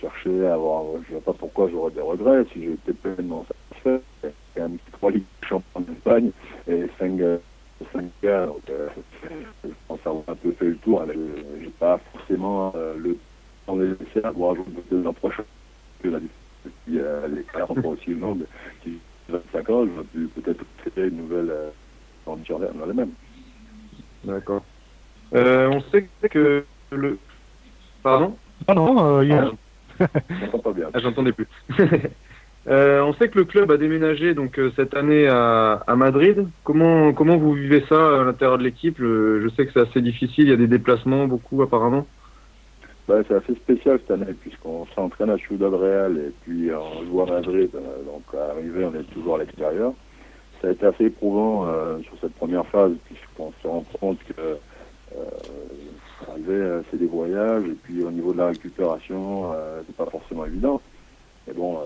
Speaker 2: Chercher à avoir, je ne sais pas pourquoi j'aurais des regrets, si j'étais pleinement satisfait. Il y a quand même 3 Ligues de Champions d'Espagne et 5 gars, donc je pense avoir un peu fait le tour. J'ai pas forcément le temps nécessaire pour ajouter l'an prochain. Les carrières sont pas aussi longues. Si j'ai 25 ans, j'aurais pu peut-être créer une nouvelle aventure dans les mêmes.
Speaker 1: D'accord. On sait que Pardon?
Speaker 4: Ah non,
Speaker 2: J'entends pas bien.
Speaker 1: Ah, j'entendais plus. On sait que le club a déménagé donc cette année à Madrid. Comment vous vivez ça à l'intérieur de l'équipe? Je sais que c'est assez difficile, il y a des déplacements, beaucoup apparemment.
Speaker 2: C'est assez spécial cette année puisqu'on s'entraîne à Ciudad Real et puis on joue à Madrid. Donc à l'arrivée, on est toujours à l'extérieur. Ça a été assez éprouvant sur cette première phase puisqu'on se rend compte que arriver, c'est des voyages et puis au niveau de la récupération, c'est pas forcément évident. Mais bon,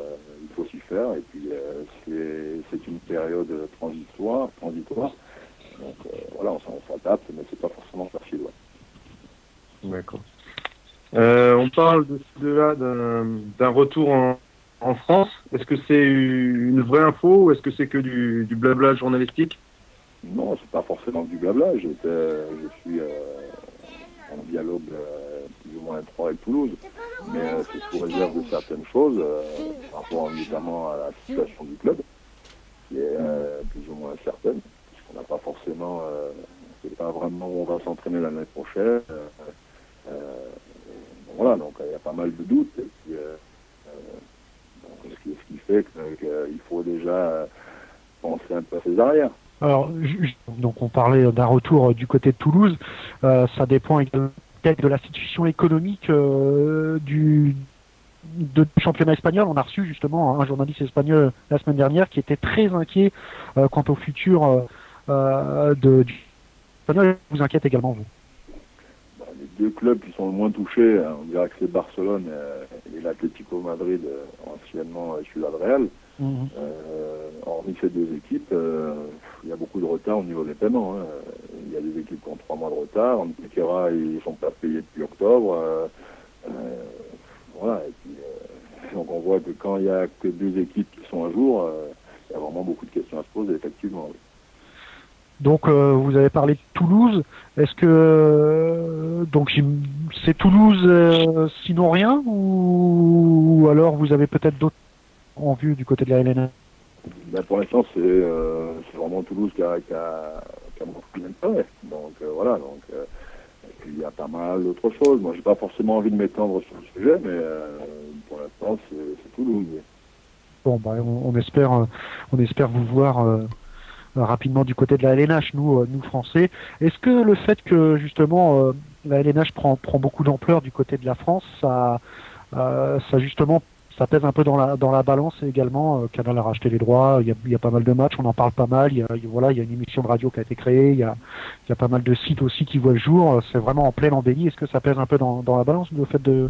Speaker 2: il faut s'y faire et puis c'est une période transitoire. Donc voilà, on s'adapte, mais c'est pas forcément facile. Ouais.
Speaker 1: D'accord. On parle de là d'un retour en France. Est-ce que c'est une vraie info ou est-ce que c'est que du blabla journalistique?
Speaker 2: Non, c'est pas forcément du blabla. Je suis en dialogue plus ou moins étroit avec Toulouse, mais c'est sous réserve de certaines choses par rapport notamment à la situation du club, qui est plus ou moins certaine, puisqu'on n'a pas forcément, on ne sait pas vraiment où on va s'entraîner l'année prochaine. Voilà, donc il y a pas mal de doutes, et puis, ce qui fait qu'il faut déjà penser un peu à ses arrières.
Speaker 4: Alors, donc on parlait d'un retour du côté de Toulouse. Ça dépend également peut-être de la situation économique du de championnat espagnol. On a reçu justement un journaliste espagnol la semaine dernière qui était très inquiet quant au futur du espagnol. Vous inquiète également, vous?
Speaker 2: Les deux clubs qui sont le moins touchés, on dirait que c'est Barcelone et l'Atlético Madrid, anciennement Ciudad Real. Hormis ces deux équipes, il y a beaucoup de retard au niveau des paiements. Il y a des équipes qui ont 3 mois de retard. En Antequera, ils ne sont pas payés depuis octobre. Voilà. Et puis, donc on voit que quand il n'y a que 2 équipes qui sont à jour, il y a vraiment beaucoup de questions à se poser, effectivement. Oui.
Speaker 4: Donc vous avez parlé de Toulouse. Est-ce que donc c'est Toulouse sinon rien, ou alors vous avez peut-être d'autres en vue du côté de la LNA?
Speaker 2: Ben pour l'instant c'est vraiment Toulouse qui a beaucoup plus d'intérêt. Donc voilà. Donc et puis il y a pas mal d'autres choses. Moi j'ai pas forcément envie de m'étendre sur le sujet, mais pour l'instant c'est Toulouse. Bon
Speaker 4: bah on espère vous voir rapidement du côté de la LNH, nous Français. Est-ce que le fait que justement la LNH prend beaucoup d'ampleur du côté de la France, ça justement ça pèse un peu dans la balance également? Canal a racheté les droits, il y a pas mal de matchs, on en parle pas mal. Il y a une émission de radio qui a été créée, il y a pas mal de sites aussi qui voient le jour. C'est vraiment en pleine embellie. Est-ce que ça pèse un peu dans la balance, le fait de...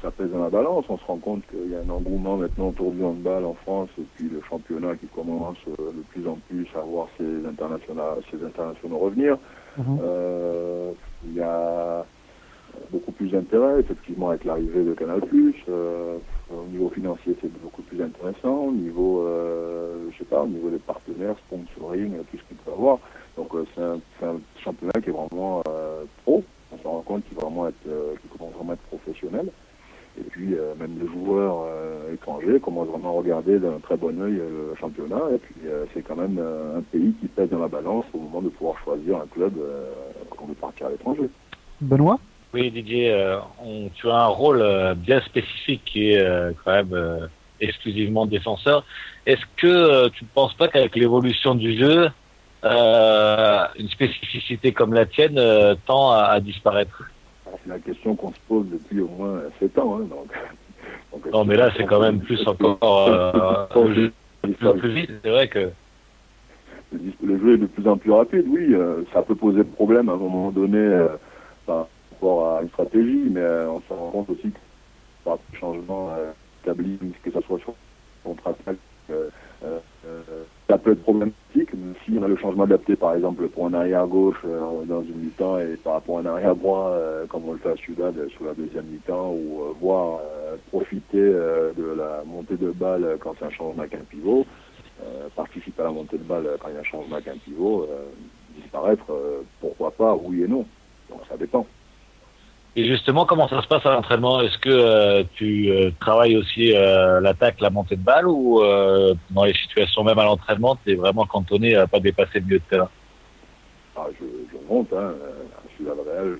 Speaker 2: Ça pèse dans la balance. On se rend compte qu'il y a un engouement maintenant autour du handball en France, et puis le championnat qui commence de plus en plus à voir ses internationaux revenir. Il y a beaucoup plus d'intérêt, effectivement, avec l'arrivée de Canal+. Au niveau financier, c'est beaucoup plus intéressant. Au niveau, au niveau des partenaires, sponsoring, tout ce qu'il peut avoir. Donc, c'est un championnat qui est vraiment pro. On se rend compte qu'il commence vraiment à être professionnel. Et puis, même les joueurs étrangers commencent vraiment à regarder d'un très bon œil le championnat. Et puis, c'est quand même un pays qui pèse dans la balance au moment de pouvoir choisir un club quand on veut partir à l'étranger.
Speaker 4: Benoît?
Speaker 5: Oui, Didier, tu as un rôle bien spécifique qui est quand même exclusivement défenseur. Est-ce que tu ne penses pas qu'avec l'évolution du jeu, une spécificité comme la tienne tend à disparaître?
Speaker 2: C'est la question qu'on se pose depuis au moins 7 ans. Donc,
Speaker 5: non, mais là, c'est quand même plus encore plus vite. C'est vrai que
Speaker 2: le jeu est de plus en plus rapide. Oui, ça peut poser problème à un moment donné par rapport à une stratégie, mais on se rend compte aussi que par le changement établi, que ce soit sur contre-attaque, ça peut être problématique. Si on a le changement adapté, par exemple, pour un arrière gauche dans une mi-temps et par rapport à un arrière droit, comme on le fait à Ciudad sur la deuxième mi-temps, ou voire profiter de la montée de balle quand c'est un changement avec un pivot, participer à la montée de balle quand il y a un changement avec un pivot, disparaître, pourquoi pas, oui et non. Donc ça dépend.
Speaker 5: Et justement, comment ça se passe à l'entraînement? Est-ce que tu travailles aussi l'attaque, la montée de balle, ou dans les situations même à l'entraînement, tu es vraiment cantonné à pas dépasser le milieu de terrain?
Speaker 2: Je monte, je suis à la Real,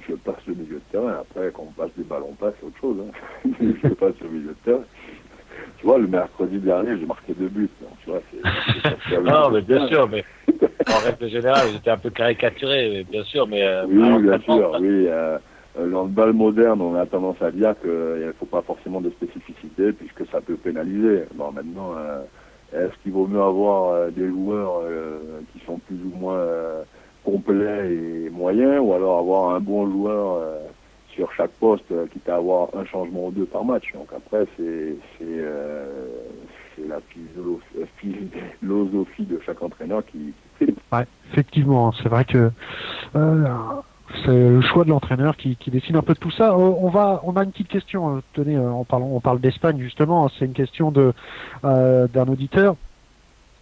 Speaker 2: je passe le milieu de terrain. Après, quand on passe des ballons, c'est autre chose. Je passe le milieu de terrain. Tu vois, le mercredi dernier, j'ai marqué 2 buts. Donc, tu vois, c'est
Speaker 5: non, mais bien sûr, mais en règle générale, j'étais un peu caricaturé, mais bien sûr. Mais
Speaker 2: oui, bien sûr, oui. Dans le bal moderne, on a tendance à dire qu'il ne faut pas forcément de spécificité puisque ça peut pénaliser. Bon, maintenant, est-ce qu'il vaut mieux avoir des joueurs qui sont plus ou moins complets et moyens, ou alors avoir un bon joueur sur chaque poste, quitte à avoir un changement ou 2 par match? Donc après, c'est la philosophie de chaque entraîneur qui fait.
Speaker 4: Ouais, effectivement, c'est vrai que c'est le choix de l'entraîneur qui décide un peu de tout ça. On a une petite question. Tenez, on parle d'Espagne justement. C'est une question d'un auditeur.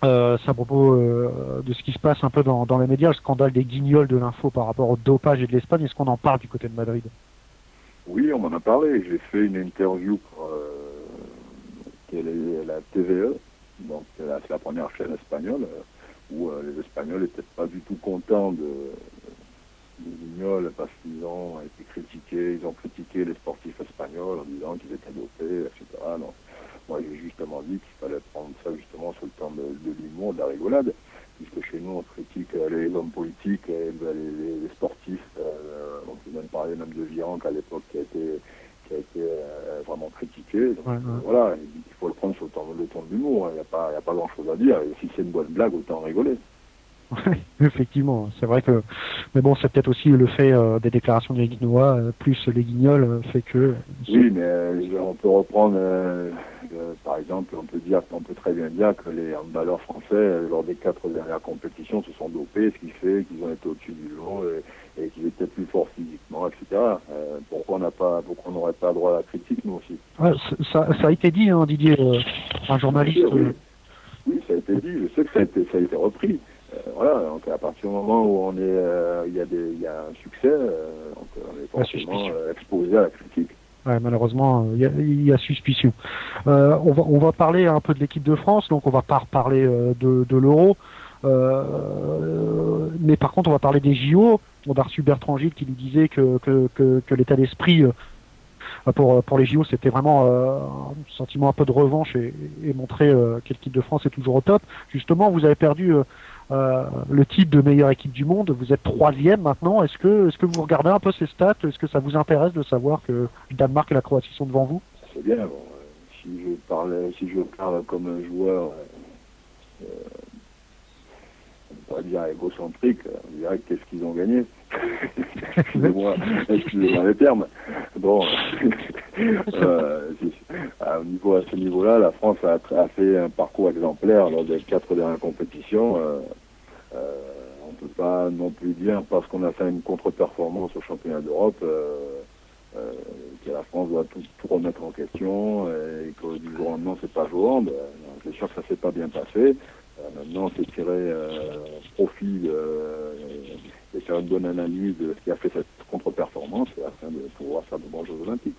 Speaker 4: C'est à propos de ce qui se passe un peu dans les médias, le scandale des guignols de l'info par rapport au dopage et de l'Espagne. Est-ce qu'on en parle du côté de Madrid?
Speaker 2: Oui, on m'en a parlé. J'ai fait une interview pour la TVE, donc c'est la première chaîne espagnole, où les Espagnols n'étaient pas du tout contents des Guignols parce qu'ils ont été critiqués, ils ont critiqué les sportifs espagnols en disant qu'ils étaient dopés, etc. Donc, moi, j'ai justement dit qu'il fallait prendre ça justement sur le temps de l'humour, de la rigolade, puisque chez nous, on critique les hommes politiques et les sportifs. On peut même parler même de Virenque à l'époque qui qui a été vraiment critiqué. Donc, voilà, il faut le prendre sur le ton de l'humour. Il n'y a pas grand-chose à dire. Et si c'est une bonne blague, autant rigoler.
Speaker 4: Ouais, effectivement, c'est vrai que, mais bon, c'est peut-être aussi le fait des déclarations d'Éric Noah, plus les guignols, fait que.
Speaker 2: Oui, mais on peut reprendre, par exemple, on peut très bien dire que les handballeurs français, lors des 4 dernières compétitions, se sont dopés, ce qui fait qu'ils ont été au-dessus du lot et qu'ils étaient plus forts physiquement, etc. Pourquoi on n'aurait pas droit à la critique, nous aussi?
Speaker 4: Ouais, ça a été dit, hein, Didier, un journaliste.
Speaker 2: Oui, ça a été dit. Je sais que ça a été repris. Voilà, donc à partir du moment où il y a un succès, donc on est forcément exposé à la critique.
Speaker 4: Ouais, malheureusement, il y a suspicion. On va parler un peu de l'équipe de France, donc on va pas reparler de l'Euro. Mais par contre, on va parler des JO. On a reçu Bertrand Gilles qui nous disait que l'état d'esprit pour les JO, c'était vraiment un sentiment un peu de revanche et montrer que l'équipe de France est toujours au top. Justement, vous avez perdu le titre de meilleure équipe du monde. Vous êtes 3e maintenant. Est-ce que vous regardez un peu ces stats? Est-ce que ça vous intéresse de savoir que le Danemark et la Croatie sont devant vous?
Speaker 2: C'est bien. Bon, si je parle comme un joueur, on pourrait dire égocentrique, on dirait qu'est-ce qu'ils ont gagné. Excusez-moi les termes. Bon, à ce niveau-là, la France a fait un parcours exemplaire lors des 4 dernières compétitions. On ne peut pas non plus dire, parce qu'on a fait une contre-performance au championnat d'Europe, que la France doit tout remettre en question et que du jour au lendemain, c'est pas jouant. C'est sûr que ça s'est pas bien passé. Maintenant, c'est tirer profit et faire une bonne analyse de ce qui a fait cette contre-performance afin de pouvoir faire de bons Jeux Olympiques.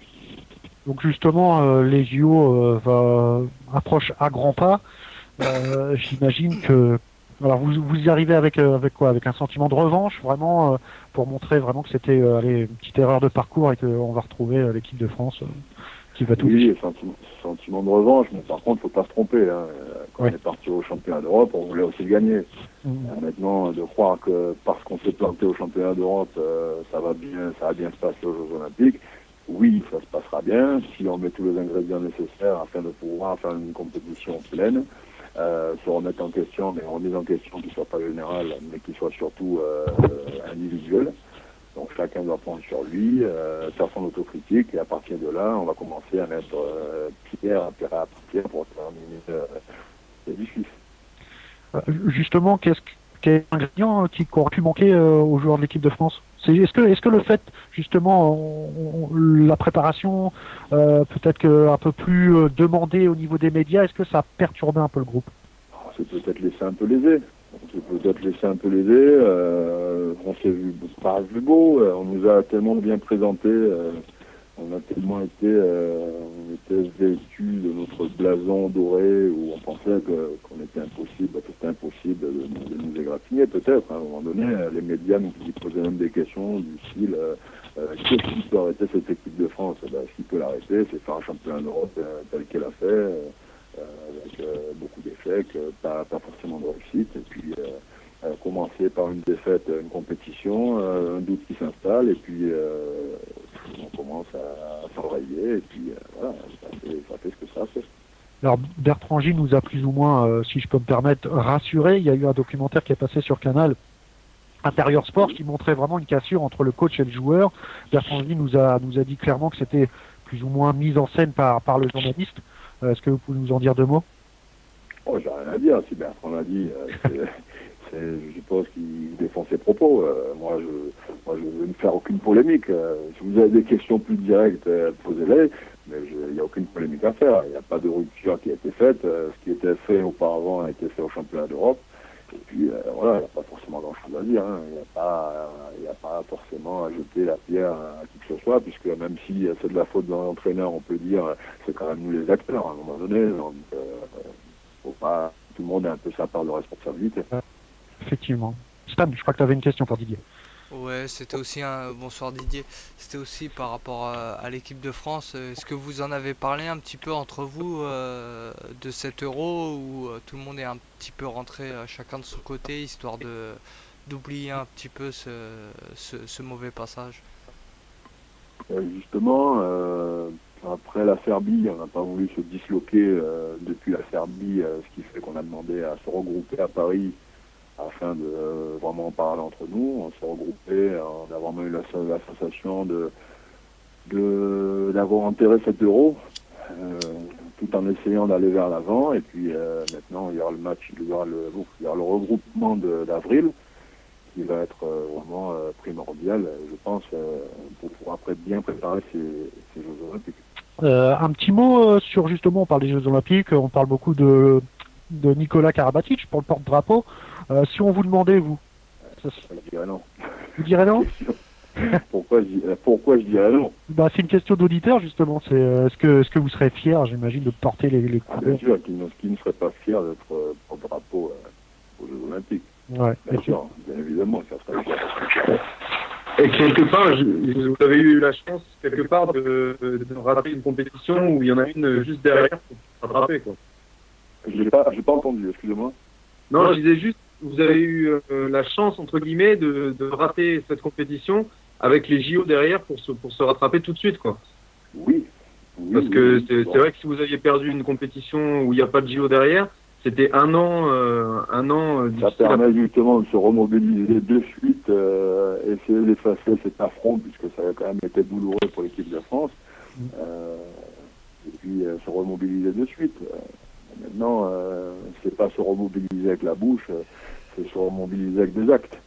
Speaker 4: Donc justement, les JO approchent à grands pas. J'imagine que alors vous y arrivez avec quoi? Avec un sentiment de revanche, vraiment, pour montrer vraiment que c'était une petite erreur de parcours et qu'on va retrouver l'équipe de France qui va tout.
Speaker 2: Oui, sentiment de revanche, mais par contre, faut pas se tromper. Hein. Quand on est parti au championnat d'Europe, on voulait aussi le gagner. Maintenant, de croire que parce qu'on s'est planté au championnat d'Europe, ça va bien se passer aux Jeux Olympiques. Oui, ça se passera bien si on met tous les ingrédients nécessaires afin de pouvoir faire une compétition pleine, se remettre en question, mais remise en question qui soit pas générale, mais qui soit surtout individuelle. Donc chacun doit prendre sur lui, faire son autocritique, et à partir de là, on va commencer à mettre pierre à pierre pour terminer l'édifice.
Speaker 4: Justement, quel ingrédient qui aurait pu manquer aux joueurs de l'équipe de France? Est-ce que le fait, justement, la préparation, peut-être un peu plus demandée au niveau des médias, est-ce que ça a perturbé un peu le groupe?
Speaker 2: C'est peut-être laissé un peu léser. On s'est vu pas vu beau, on nous a tellement bien présenté, on a tellement été vêtus de notre blason doré où on pensait qu'on était impossible, que c'était impossible de nous égratigner peut-être. À un moment donné, les médias nous posaient même des questions du style qu'est-ce qui peut arrêter cette équipe de France? Ce qui peut l'arrêter, c'est faire un championnat d'Europe tel qu'elle a fait. Avec beaucoup d'échecs, pas forcément de réussite, et puis commencer par une défaite, une compétition, un doute qui s'installe, et puis on commence à s'enrayer, et puis voilà, ça fait ce que ça a fait.
Speaker 4: Alors Bertrand Gilles nous a plus ou moins, si je peux me permettre, rassuré. Il y a eu un documentaire qui est passé sur Canal Intérieur Sport qui montrait vraiment une cassure entre le coach et le joueur. Bertrand Gilles nous a dit clairement que c'était plus ou moins mis en scène par le journaliste. Est-ce que vous pouvez nous en dire 2 mots?
Speaker 2: Oh, j'ai rien à dire. Si Bertrand l'a dit, je suppose qu'il défend ses propos. Moi, je ne vais ne faire aucune polémique. Si vous avez des questions plus directes, posez-les. Mais il n'y a aucune polémique à faire. Il n'y a pas de rupture qui a été faite. Ce qui était fait auparavant a été fait au championnat d'Europe. Et puis voilà, il n'y a pas forcément grand-chose à dire. Hein. Il n'y a pas forcément à jeter la pierre à qui que ce soit, puisque même si c'est de la faute de l'entraîneur, on peut dire c'est quand même nous les acteurs à un moment donné. Donc, faut pas, tout le monde a un peu sa part de responsabilité.
Speaker 4: Effectivement. Stan, je crois que tu avais une question pour Didier.
Speaker 8: Ouais, c'était aussi bonsoir Didier. C'était aussi par rapport à l'équipe de France. Est-ce que vous en avez parlé un petit peu entre vous de cet Euro où tout le monde est un petit peu rentré chacun de son côté, histoire d'oublier un petit peu ce mauvais passage?
Speaker 2: Justement, après la Serbie, on n'a pas voulu se disloquer depuis la Serbie, ce qui fait qu'on a demandé à se regrouper à Paris afin de vraiment parler entre nous. On s'est regroupé, on a vraiment eu la sensation d'avoir enterré 7 euros, tout en essayant d'aller vers l'avant. Et puis maintenant, il y aura le match, il y aura le regroupement d'avril, qui va être vraiment primordial, je pense, pour pouvoir bien préparer ces Jeux Olympiques. Un
Speaker 4: petit mot sur, justement, on parle des Jeux Olympiques, on parle beaucoup de Nicolas Karabatic pour le porte-drapeau. Si on vous demandait, vous,
Speaker 2: je dirais non.
Speaker 4: Vous direz non?
Speaker 2: Pourquoi je dirais non?
Speaker 4: Bah, c'est une question d'auditeur, justement. C'est est-ce que vous serez fier, j'imagine, de porter les
Speaker 2: bien sûr, qui ne serait pas fier d'être porte-drapeau aux Jeux Olympiques.
Speaker 4: Ouais.
Speaker 2: Bien sûr, bien évidemment, ça serait fier.
Speaker 1: Et quelque part, vous avez eu la chance, quelque part, de rater une compétition où il y en a une juste derrière pour se rattraper, quoi.
Speaker 2: J'ai pas entendu, excusez-moi.
Speaker 1: Non, je disais juste, vous avez eu la chance, entre guillemets, de rater cette compétition avec les JO derrière pour se rattraper tout de suite, quoi.
Speaker 2: Oui.
Speaker 1: Parce que c'est vrai que si vous aviez perdu une compétition où il n'y a pas de JO derrière, c'était un an
Speaker 2: ça permet justement de se remobiliser de suite, essayer d'effacer cet affront, puisque ça a quand même été douloureux pour l'équipe de France, et puis se remobiliser de suite. Maintenant, c'est pas se remobiliser avec la bouche, c'est se remobiliser avec des actes.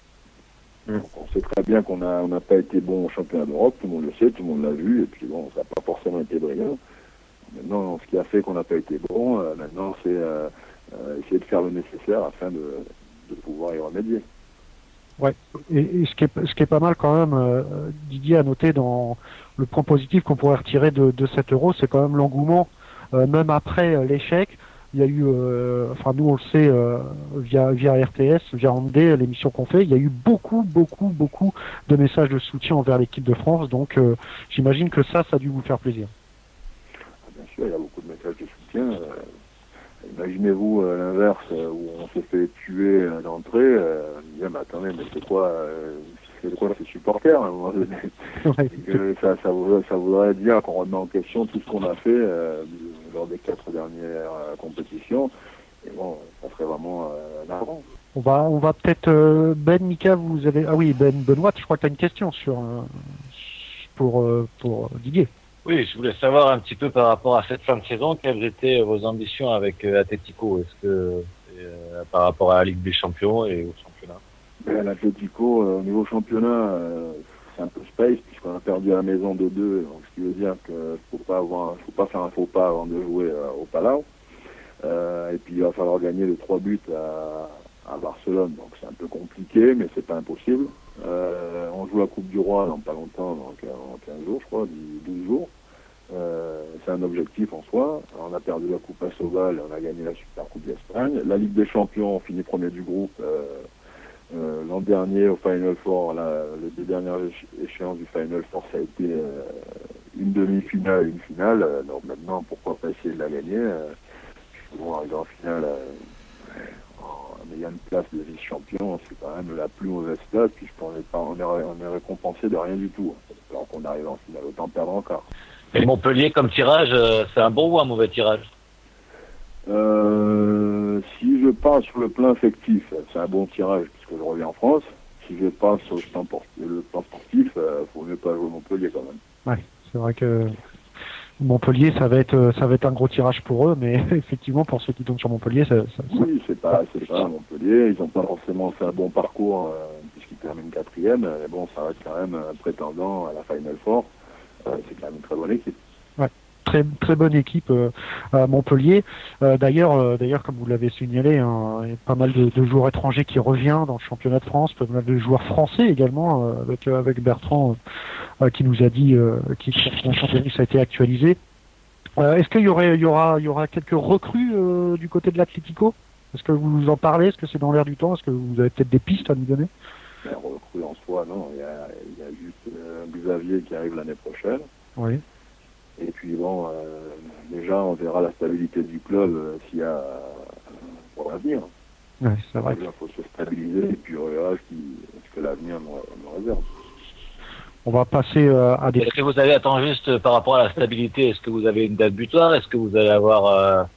Speaker 2: Donc, on sait très bien qu'on n'a pas été bon au championnat d'Europe, tout le monde le sait, tout le monde l'a vu, et puis bon, ça n'a pas forcément été brillant. Maintenant, ce qui a fait qu'on n'a pas été bon, maintenant, c'est essayer de faire le nécessaire afin de pouvoir y remédier.
Speaker 4: Ouais. Et ce qui est pas mal quand même, Didier a noté dans le point positif qu'on pourrait retirer de 7 euros, c'est quand même l'engouement, même après l'échec. Il y a eu, enfin nous on le sait via RTS, via Andé, l'émission qu'on fait, il y a eu beaucoup de messages de soutien envers l'équipe de France. Donc j'imagine que ça a dû vous faire plaisir.
Speaker 2: Bien sûr, il y a beaucoup de messages de soutien. Imaginez-vous l'inverse, où on s'est fait tuer d'entrée. On disait, mais attendez, mais c'est quoi ces supporters à un moment donné? Ça voudrait dire qu'on remet en question tout ce qu'on a fait lors des 4 dernières compétitions. Et bon, ça serait vraiment navrant.
Speaker 4: On va peut-être Ben, Mika, vous avez Benoît, je crois que tu as une question pour Didier.
Speaker 5: Oui, je voulais savoir un petit peu par rapport à cette fin de saison, quelles étaient vos ambitions avec Atletico? Est-ce que par rapport à la Ligue des Champions et au championnat?
Speaker 2: L'Atletico, au niveau championnat, c'est un peu space, puisqu'on a perdu à la maison 2-2, donc ce qui veut dire qu'il ne faut pas faire un faux pas avant de jouer au Palau. Et puis il va falloir gagner les 3 buts à Barcelone, donc c'est un peu compliqué, mais c'est pas impossible. On joue la Coupe du Roi dans pas longtemps, donc en 15 jours, je crois, 12 jours. C'est un objectif en soi. On a perdu la Coupe à Sobal, on a gagné la Super Coupe d'Espagne. La Ligue des Champions, on finit premier du groupe. L'an dernier, au Final Four, les 2 dernières échéances du Final Four, ça a été une demi-finale et une finale. Donc maintenant, pourquoi pas essayer de la gagner? Bon, arriver en finale en ayant une place de vice-champion, c'est quand même la plus mauvaise place, puisqu'on est récompensé de rien du tout. Alors qu'on arrive en finale, autant perdre encore.
Speaker 5: Et Montpellier comme tirage, c'est un bon ou un mauvais tirage?
Speaker 2: Si je pars sur le plan affectif, c'est un bon tirage puisque je reviens en France. Si je pars sur le plan sportif, faut mieux pas jouer Montpellier quand même.
Speaker 4: Ouais, c'est vrai que Montpellier, ça va être un gros tirage pour eux, mais effectivement pour ceux qui tombent sur Montpellier,
Speaker 2: oui, c'est pas Montpellier. Ils n'ont pas forcément fait un bon parcours puisqu'ils terminent 4e. Mais bon, ça reste quand même un prétendant à la Final Four. C'est quand même une très bonne équipe.
Speaker 4: Ouais. Très bonne équipe à Montpellier. D'ailleurs, comme vous l'avez signalé, hein, il y a pas mal de joueurs étrangers qui reviennent dans le championnat de France, pas mal de joueurs français également, avec Bertrand qui nous a dit que son championnat a été actualisé. Est-ce qu'il y aura quelques recrues du côté de l'Atlético? Est-ce que vous en parlez? Est-ce que c'est dans l'air du temps? Est-ce que vous avez peut-être des pistes à nous donner?
Speaker 2: Recrues en soi, non. Il y a juste Xavier qui arrive l'année prochaine.
Speaker 4: Oui.
Speaker 2: Et puis bon, déjà on verra la stabilité du club s'il y a pour l'avenir.
Speaker 4: Ouais, c'est vrai.
Speaker 2: Il faut se stabiliser et puis on verra ce que l'avenir nous réserve.
Speaker 4: On va passer à des...
Speaker 5: Est-ce que vous avez, attends juste par rapport à la stabilité, est-ce que vous avez une date butoir? Est-ce que vous allez avoir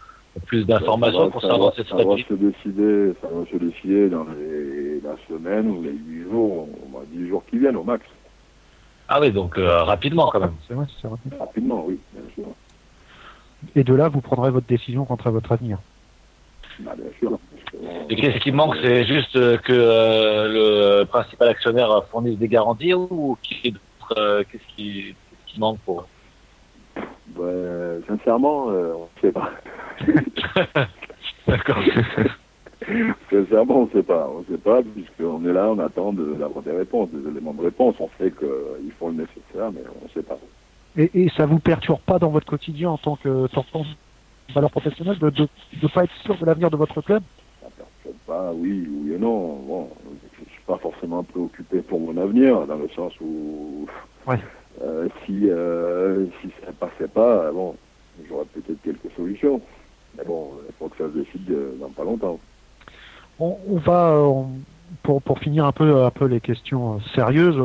Speaker 5: plus d'informations concernant cette stabilité?
Speaker 2: Ça va se décider dans la semaine ou les 8 jours, 10 jours qui viennent au max.
Speaker 5: Ah oui, donc rapidement quand même.
Speaker 4: C'est vrai, c'est rapide.
Speaker 2: Rapidement, oui, bien sûr.
Speaker 4: Et de là, vous prendrez votre décision quant à votre avenir.
Speaker 2: Bah, bien sûr.
Speaker 5: Et qu'est-ce qui manque? C'est juste que le principal actionnaire fournisse des garanties ou qu'est-ce qui manque pour...
Speaker 2: Sincèrement, on ne sait pas.
Speaker 5: D'accord.
Speaker 2: Sincèrement, on ne sait pas. On ne sait pas, puisqu'on est là, on attend d'avoir des réponses, des éléments de réponse. On sait qu'ils font le nécessaire, mais on ne sait pas.
Speaker 4: Et ça vous perturbe pas dans votre quotidien en tant que valeur professionnelle de ne pas être sûr de l'avenir de votre club?
Speaker 2: Ça ne perturbe pas, oui et non. Bon, je ne suis pas forcément préoccupé pour mon avenir, dans le sens où
Speaker 4: ouais.
Speaker 2: Si ça ne passait pas, bon, j'aurais peut-être quelques solutions. Mais bon, il faut que ça se décide dans pas longtemps.
Speaker 4: On va, pour finir un peu les questions sérieuses,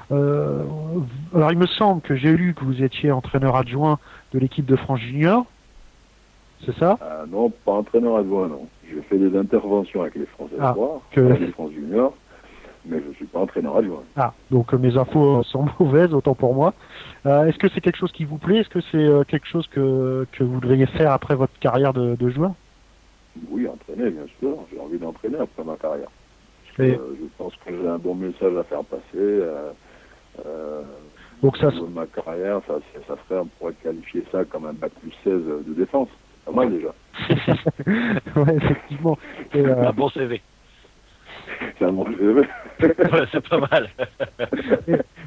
Speaker 4: alors il me semble que j'ai lu que vous étiez entraîneur adjoint de l'équipe de France Junior, c'est ça?
Speaker 2: Non, pas entraîneur adjoint, non. J'ai fait des interventions avec les France Espoirs, avec les France Junior, mais je ne suis pas entraîneur adjoint.
Speaker 4: Ah, donc mes infos sont mauvaises, autant pour moi. Est-ce que c'est quelque chose qui vous plaît? Est-ce que c'est quelque chose que vous devriez faire après votre carrière de joueur?
Speaker 2: Oui, entraîner, bien sûr. J'ai envie d'entraîner après ma carrière. Je pense que j'ai un bon message à faire passer.
Speaker 4: Donc ça,
Speaker 2: ma carrière, ça serait, on pourrait qualifier ça comme un bac plus 16 de défense. Pas mal déjà.
Speaker 4: Ouais, effectivement.
Speaker 5: Un bon CV.
Speaker 2: C'est un bon CV.
Speaker 5: Ouais, c'est pas mal.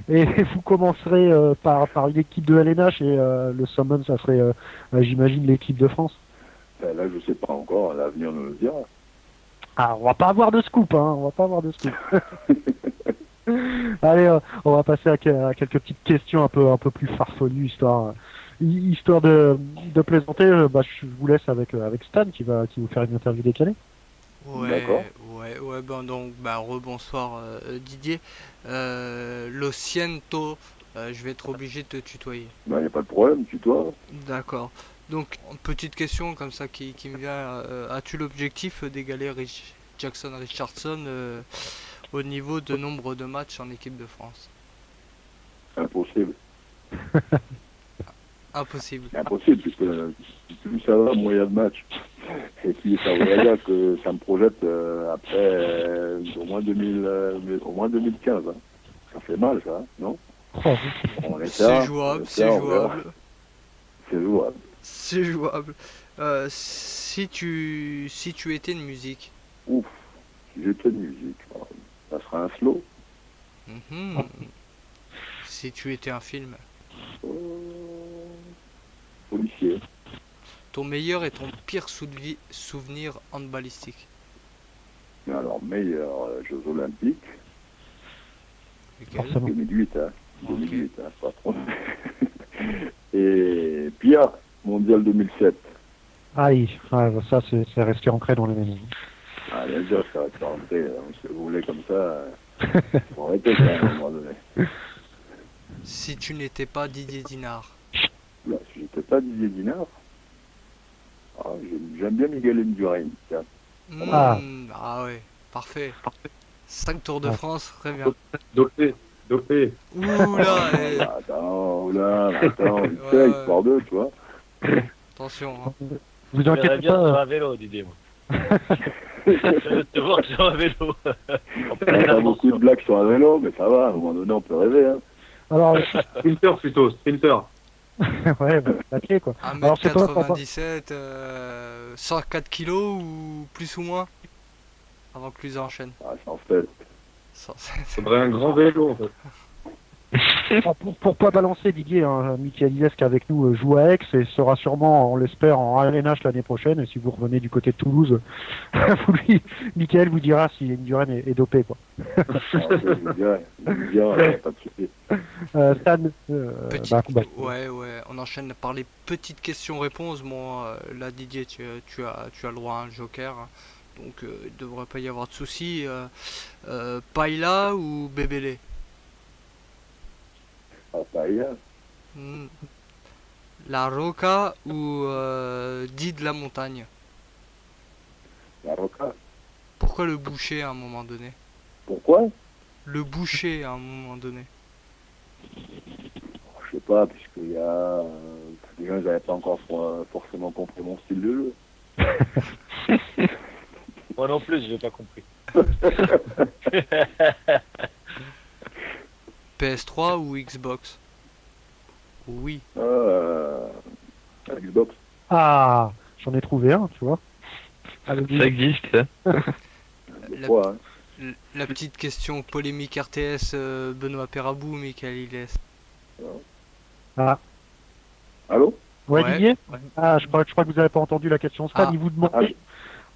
Speaker 4: et vous commencerez par une équipe de LNH et le summon, ça serait, j'imagine, l'équipe de France.
Speaker 2: Là, je sais pas encore, l'avenir nous le dira.
Speaker 4: Ah, on va pas avoir de scoop, hein, on va pas avoir de scoop. Allez, on va passer à quelques petites questions un peu plus farfelues, histoire de plaisanter. Je vous laisse avec Stan qui vous faire une interview décalée.
Speaker 8: Ouais, donc rebonsoir Didier. Lo siento, je vais être obligé de te tutoyer.
Speaker 2: Il n'y a pas de problème, tutoie.
Speaker 8: D'accord. Donc, petite question comme ça qui me vient. As-tu l'objectif d'égaler Jackson Richardson au niveau de nombre de matchs en équipe de France?
Speaker 2: Impossible.
Speaker 8: Impossible.
Speaker 2: Impossible, puisque plus ça va, moins il y a de matchs. Et puis ça voudrait dire que ça me projette après au moins 2015. Hein. Ça fait mal, ça, hein, non?
Speaker 8: C'est jouable, c'est jouable.
Speaker 2: C'est jouable.
Speaker 8: C'est jouable. Si tu étais une musique.
Speaker 2: Ouf, si j'étais une musique, ça serait un slow.
Speaker 8: Si tu étais un film.
Speaker 2: Policier.
Speaker 8: Ton meilleur et ton pire souvenir handballistique?
Speaker 2: Alors, meilleur Jeux Olympiques.
Speaker 8: Lesquels?
Speaker 2: 2008, hein. 2008, hein, pas trop. Et pire, Mondial 2007.
Speaker 4: Aïe, ça c'est resté ancré dans les mémoires.
Speaker 2: Ah, bien sûr, ça va être rentré. Si vous voulez comme ça, faut arrêter ça à un moment donné.
Speaker 8: Si tu n'étais pas Didier Dinard?
Speaker 2: Là, si j'étais pas Didier Dinard, j'aime bien Miguel Indurain.
Speaker 8: Ah ouais, parfait. 5 Tours de France, très bien.
Speaker 1: Dopé.
Speaker 8: Oula,
Speaker 2: Attends, histoire d'eux, tu vois.
Speaker 8: Attention. Hein.
Speaker 4: Vous inquiétez
Speaker 5: bien
Speaker 4: pas.
Speaker 5: sur un vélo, Didier, moi. Je te vois sur un vélo.
Speaker 2: On pas beaucoup de blagues sur un vélo, mais ça va, à un moment donné, on peut rêver. Hein.
Speaker 4: Alors,
Speaker 1: sprinter plutôt, sprinter.
Speaker 4: Ouais, la clé quoi.
Speaker 8: 1m97, 104 kilos ou plus ou moins? Avant que Luz enchaîne.
Speaker 2: Ah, c'est en fait.
Speaker 1: Ça faudrait un grand vélo en fait.
Speaker 4: Pour pas balancer Didier, hein, Michael Ilesque avec nous joue à Aix et sera sûrement, on l'espère, en LNH l'année prochaine. Et si vous revenez du côté de Toulouse, Michael vous dira si Indurain est dopé quoi.
Speaker 2: Je vous dirai, pas de souci.
Speaker 8: Stan, ouais, on enchaîne par les petites questions-réponses. Bon, là Didier, tu as le droit à un joker. Hein. Donc il ne devrait pas y avoir de soucis. Pailla ou Bébélé?
Speaker 2: Ah, paella.
Speaker 8: Hmm. La Roca ou dit de la montagne?
Speaker 2: La roca.
Speaker 8: Pourquoi le boucher à un moment donné?
Speaker 2: Pourquoi?
Speaker 8: Le boucher à un moment donné.
Speaker 2: Je sais pas, puisqu'il y a... les gens, ils n'avaient pas encore forcément compris mon style de jeu.
Speaker 5: Moi non plus, je n'ai pas compris.
Speaker 8: PS3 ou Xbox? Oui.
Speaker 2: Xbox.
Speaker 4: Ah, j'en ai trouvé un, tu vois. Allez-y.
Speaker 7: Ça existe, hein.
Speaker 2: Des fois, hein.
Speaker 8: La petite question polémique RTS, Benoît Perabou, Michael Iles.
Speaker 4: Ah,
Speaker 2: Allô?
Speaker 4: ouais,
Speaker 8: Ouais.
Speaker 4: Didier.
Speaker 8: Ouais.
Speaker 4: Ah, je crois que vous avez pas entendu la question. Stan,
Speaker 8: Ah.
Speaker 4: il vous demandait.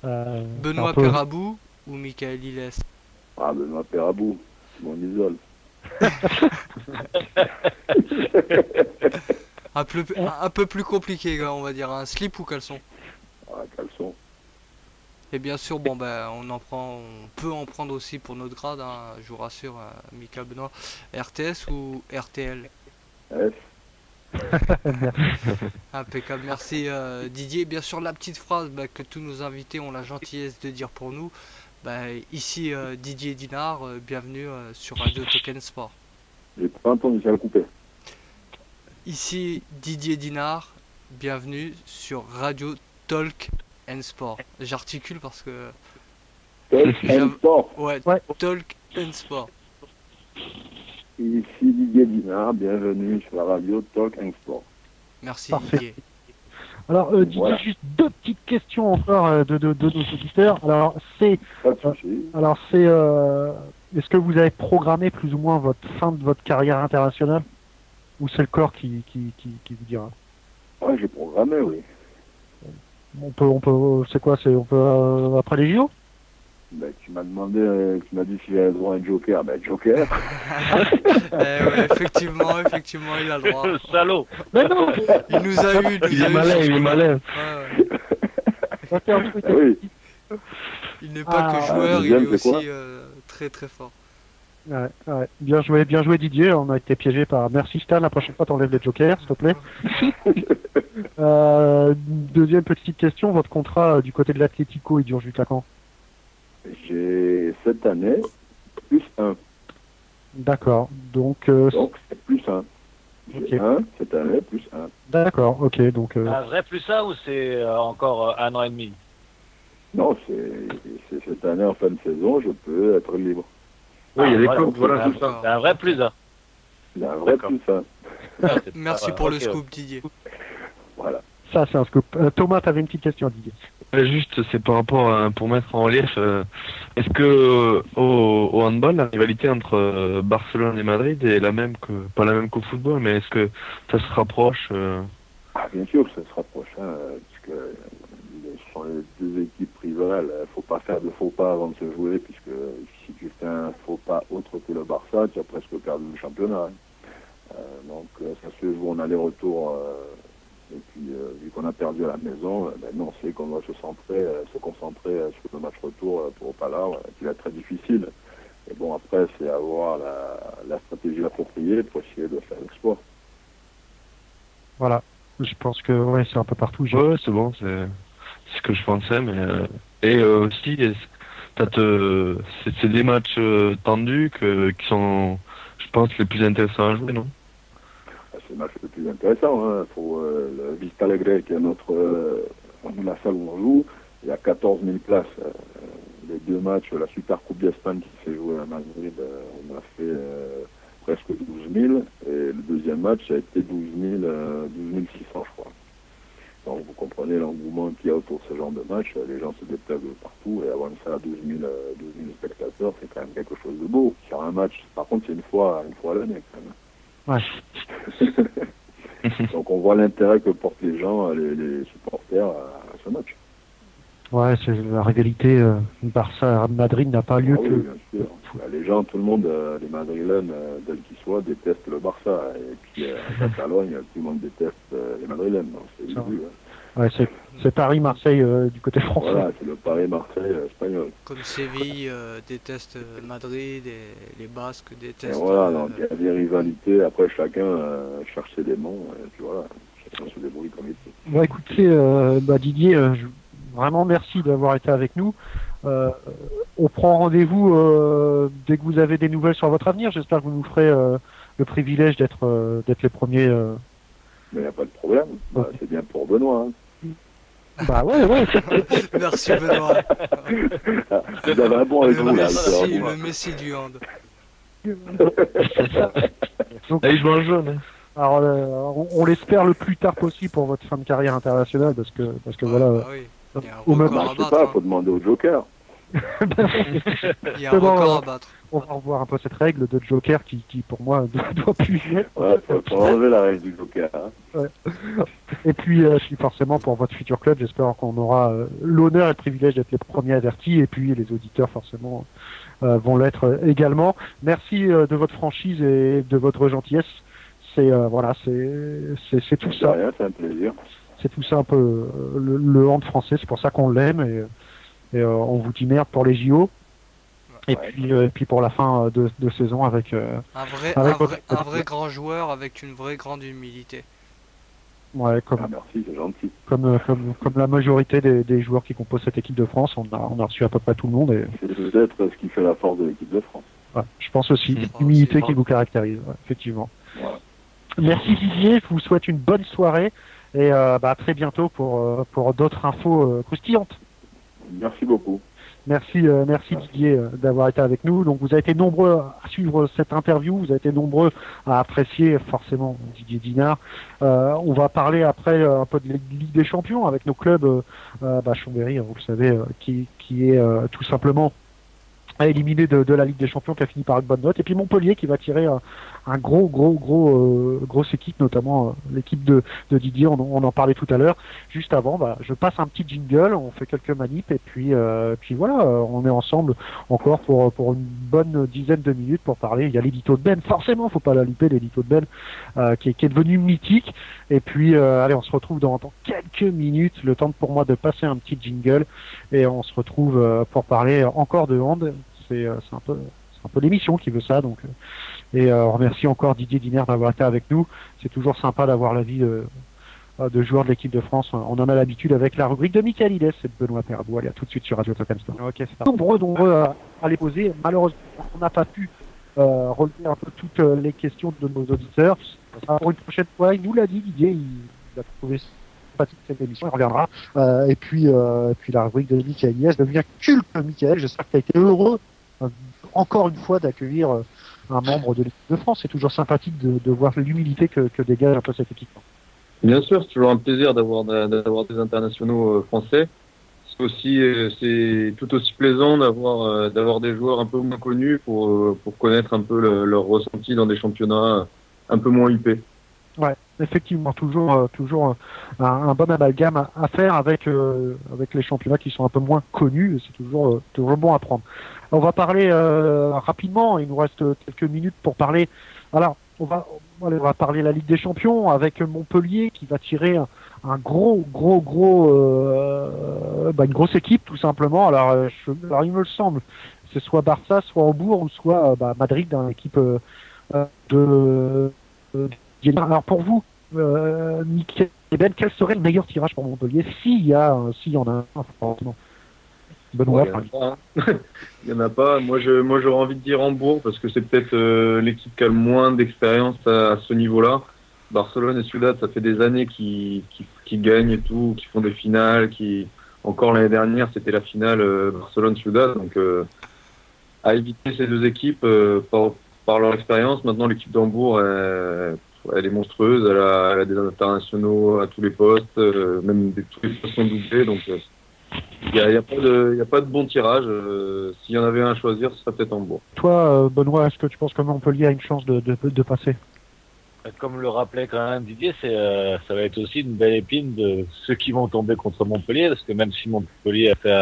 Speaker 4: C'est
Speaker 8: Benoît
Speaker 4: un peu-
Speaker 8: Perabou ou Michael Iles?
Speaker 2: Ah, Benoît Perabou, mon idole.
Speaker 8: Un peu plus compliqué, on va dire. Un slip ou caleçon?
Speaker 2: Ah, caleçon.
Speaker 8: Et bien sûr, bon ben, on peut en prendre aussi pour notre grade, hein, je vous rassure, Michael Benoît. RTS ou RTL?
Speaker 2: F.
Speaker 8: Impeccable, merci Didier. Bien sûr, la petite phrase que tous nos invités ont la gentillesse de dire pour nous. Ici Didier Dinard, bienvenue sur Radio Token Sport.
Speaker 2: J'ai pas entendu, ça a coupé.
Speaker 8: Ici Didier Dinard, bienvenue sur Radio Talk and Sport. J'articule parce que...
Speaker 2: Talk and Sport.
Speaker 8: Ouais,
Speaker 4: Ouais.
Speaker 8: Talk and Sport.
Speaker 2: Ici Didier Dinard, bienvenue sur la radio Talk and Sport.
Speaker 8: Merci
Speaker 4: Parfait.
Speaker 8: Didier.
Speaker 4: Alors, Didier,
Speaker 2: Voilà.
Speaker 4: juste deux petites questions encore de nos auditeurs. Alors,
Speaker 2: Pas de souci.
Speaker 4: est-ce que vous avez programmé plus ou moins votre fin de votre carrière internationale? Ou c'est le corps qui vous dira?
Speaker 2: Ouais, j'ai programmé, oui.
Speaker 4: C'est quoi? On peut après les JO?
Speaker 2: Ben, tu m'as demandé, tu m'as dit si j'avais le droit à un joker. Ben, joker.
Speaker 8: Ouais, effectivement, il a le droit.
Speaker 5: Le salaud.
Speaker 4: Mais non.
Speaker 8: Il nous a eu,
Speaker 7: Il est malin, il est malin.
Speaker 8: Ouais.
Speaker 2: Ah oui.
Speaker 8: Il n'est pas que
Speaker 4: Ah,
Speaker 8: joueur, il
Speaker 2: deuxième,
Speaker 8: est
Speaker 2: c'est quoi
Speaker 8: aussi très très fort.
Speaker 4: Ouais. Bien joué Didier. On a été piégé par. Merci Stan. La prochaine fois, t'enlèves les jokers, s'il te plaît. Deuxième petite question. Votre contrat du côté de l'Atlético, il dure jusqu'à quand?
Speaker 2: J'ai cette année plus 1.
Speaker 4: D'accord. Donc,
Speaker 2: Donc, c'est plus 1. J'ai
Speaker 4: Ok.
Speaker 2: 1 cette année, plus 1.
Speaker 4: d'accord. Ok. Donc,
Speaker 5: Un vrai plus ça ou c'est encore un an et demi?
Speaker 2: Non, c'est cette année en fin de saison, je peux être libre.
Speaker 1: Oui, il y a des
Speaker 5: voilà,
Speaker 1: clubs, voilà,
Speaker 8: donc,
Speaker 1: c'est ça.
Speaker 5: C'est un vrai plus ça.
Speaker 2: Il y a un vrai
Speaker 5: D'accord.
Speaker 2: plus 1.
Speaker 8: Merci pour le scoop, Didier.
Speaker 2: Voilà.
Speaker 4: ça, c'est un scoop. Thomas, t'avais une petite question, Didier.
Speaker 7: Juste, c'est par rapport pour mettre en relief, est-ce que au handball, la rivalité entre Barcelone et Madrid est pas la même qu'au football, mais est-ce que ça se rapproche
Speaker 2: Ah, bien sûr que ça se rapproche, hein, puisque ce sont les deux équipes rivales. Il ne faut pas faire de faux pas avant de se jouer, puisque si tu fais un faux pas autre que le Barça, tu as presque perdu le championnat. Hein. Donc ça se joue en aller-retour. Et puis, vu qu'on a perdu à la maison, maintenant on sait qu'on doit se concentrer sur le match retour pour Opala, qui va être très difficile. Et bon, après, c'est avoir la stratégie appropriée pour essayer de faire l'exploit.
Speaker 4: Voilà. Je pense que ouais, c'est un peu partout.
Speaker 7: Ouais, c'est bon, c'est ce que je pensais, mais et aussi, c'est des matchs tendus qui sont, je pense, les plus intéressants à jouer, non?
Speaker 2: C'est le match le plus intéressant. Hein. Faut, le Vista Alegre, qui est la salle où on joue, il y a 14 000 places. Les deux matchs, la Super Coupe d'Espagne qui s'est jouée à Madrid, on a fait presque 12 000. Et le deuxième match, ça a été 12 600, je crois. Donc vous comprenez l'engouement qu'il y a autour de ce genre de match. Les gens se déplacent de partout. Et avoir une salle à 12 000 spectateurs, c'est quand même quelque chose de beau. Sur un match, par contre, c'est une fois à l'année quand même.
Speaker 4: Ouais.
Speaker 2: Donc on voit l'intérêt que portent les gens, les supporters à ce match.
Speaker 4: Ouais, c'est la rivalité Barça-Madrid n'a pas lieu
Speaker 2: Ah oui,
Speaker 4: que.
Speaker 2: bien sûr. Les gens, tout le monde, les Madrilènes, quels qu'ils soient, détestent le Barça. Et puis en Catalogne, tout le monde déteste les Madrilènes. Donc c'est
Speaker 4: Ça.
Speaker 2: évident,
Speaker 4: Ouais, c'est Paris-Marseille du côté français.
Speaker 2: Voilà, c'est le Paris-Marseille espagnol.
Speaker 8: Comme Séville déteste Madrid et les Basques
Speaker 2: Et
Speaker 8: détestent.
Speaker 2: voilà, donc il y a des rivalités, après chacun cherche ses démons, et puis voilà, chacun se débrouille comme il peut.
Speaker 4: Bon, écoutez, Didier, vraiment merci d'avoir été avec nous. On prend rendez-vous dès que vous avez des nouvelles sur votre avenir. J'espère que vous nous ferez le privilège d'être les premiers.
Speaker 2: Mais il n'y a pas de problème, c'est bien pour Benoît. Hein.
Speaker 4: Bah ouais.
Speaker 8: Merci Benoît.
Speaker 2: Vous avez un bon avec vous là.
Speaker 8: Le Messi du hand.
Speaker 4: Donc,
Speaker 7: Là, je vois un jaune. Hein.
Speaker 4: alors, on l'espère le plus tard possible pour votre fin de carrière internationale, parce que voilà.
Speaker 8: Bah oui. Il y a un
Speaker 4: au même-
Speaker 8: record à
Speaker 2: Je sais
Speaker 8: battre.
Speaker 2: pas, faut demander au Joker.
Speaker 8: Il y a un record à battre.
Speaker 4: On va revoir un peu cette règle de Joker qui pour moi ne doit plus y être.
Speaker 2: Ouais, faut enlever la règle du Joker. Hein.
Speaker 4: Et puis forcément pour votre futur club, j'espère qu'on aura l'honneur et le privilège d'être les premiers avertis, et puis les auditeurs forcément vont l'être également. Merci de votre franchise et de votre gentillesse. C'est voilà, c'est tout
Speaker 2: C'est
Speaker 4: ça.
Speaker 2: rien, c'est un plaisir.
Speaker 4: C'est tout ça un peu le hand français, c'est pour ça qu'on l'aime, et on vous dit merde pour les JO. Et puis pour la fin de saison avec
Speaker 8: Un vrai grand joueur avec une vraie grande humilité.
Speaker 4: ouais,
Speaker 2: Ah, merci, c'est gentil.
Speaker 4: comme la majorité des joueurs qui composent cette équipe de France, on a reçu à peu près tout le monde, et
Speaker 2: C'est peut-être ce qui fait la force de l'équipe de France.
Speaker 4: ouais, je pense aussi
Speaker 8: Mmh.
Speaker 4: l'humilité
Speaker 8: Aussi.
Speaker 4: qui vous caractérise, ouais, effectivement.
Speaker 2: Voilà.
Speaker 4: Merci Didier, je vous souhaite une bonne soirée, et à très bientôt pour d'autres infos croustillantes.
Speaker 2: Merci beaucoup.
Speaker 4: Merci Didier d'avoir été avec nous. Donc vous avez été nombreux à suivre cette interview, vous avez été nombreux à apprécier forcément Didier Dinard. On va parler après un peu de la Ligue des Champions avec nos clubs. Chambéry, vous le savez, qui est tout simplement éliminé de la Ligue des Champions, qui a fini par une bonne note, et puis Montpellier qui va tirer un grosse équipe, notamment l'équipe de Didier, on en parlait tout à l'heure. Juste avant, je passe un petit jingle, on fait quelques manips, et puis voilà, on est ensemble encore pour une bonne dizaine de minutes pour parler. Il y a l'édito de Ben, forcément, faut pas la louper, l'édito de Ben, qui est devenu mythique. Et puis allez, on se retrouve dans quelques minutes, le temps pour moi de passer un petit jingle, et on se retrouve pour parler encore de hand. C'est un peu l'émission qui veut ça, donc on remercie encore Didier Dinard d'avoir été avec nous. C'est toujours sympa d'avoir l'avis de joueurs de l'équipe de France. On en a l'habitude avec la rubrique de Michael Iles et de Benoît Perdou. Allez, à tout de suite sur Radio Totem Store. Ok, c'est parti. Nombreux à les poser. Malheureusement, on n'a pas pu relever un peu toutes les questions de nos auditeurs. Pour une prochaine fois, il nous l'a dit, Didier, il a trouvé sympathique cette émission, il reviendra. Et puis la rubrique de Michael Iles devient culte. Michael, j'espère que tu as été heureux encore une fois d'accueillir un membre de l'équipe de France. C'est toujours sympathique de voir l'humilité que dégage un peu cette équipe.
Speaker 1: Bien sûr, c'est toujours un plaisir d'avoir des internationaux français. C'est tout aussi plaisant d'avoir des joueurs un peu moins connus pour connaître un peu leur ressenti dans des championnats un peu moins huppés.
Speaker 4: Ouais, effectivement, toujours un bon amalgame à faire avec les championnats qui sont un peu moins connus. C'est toujours bon à prendre. On va parler rapidement. Il nous reste quelques minutes pour parler. Alors, on va parler de la Ligue des Champions avec Montpellier qui va tirer une grosse équipe tout simplement. Alors il me semble, c'est soit Barça, soit Hambourg ou soit Madrid, dans l'équipe Alors pour vous, Michael et Ben, quel serait le meilleur tirage pour Montpellier s'il y en a un, forcément? Benoît,
Speaker 1: il y en a pas. Moi, j'aurais envie de dire Hambourg parce que c'est peut-être l'équipe qui a le moins d'expérience à ce niveau-là. Barcelone et Ciudad, ça fait des années qu'ils gagnent et tout, qu'ils font des finales. Encore l'année dernière, c'était la finale Barcelone-Ciudad. Donc, à éviter ces deux équipes par leur expérience. Maintenant, l'équipe d'Hambourg, elle est monstrueuse. Elle a des internationaux à tous les postes, même tous les postes sont doublés. Donc, il n'y a pas de bon tirage. S'il y en avait un à choisir, ce serait peut-être Hambourg.
Speaker 4: Toi, Benoît, est-ce que tu penses que Montpellier a une chance de passer?
Speaker 5: Comme le rappelait quand même Didier, ça va être aussi une belle épine de ceux qui vont tomber contre Montpellier, parce que même si Montpellier a fait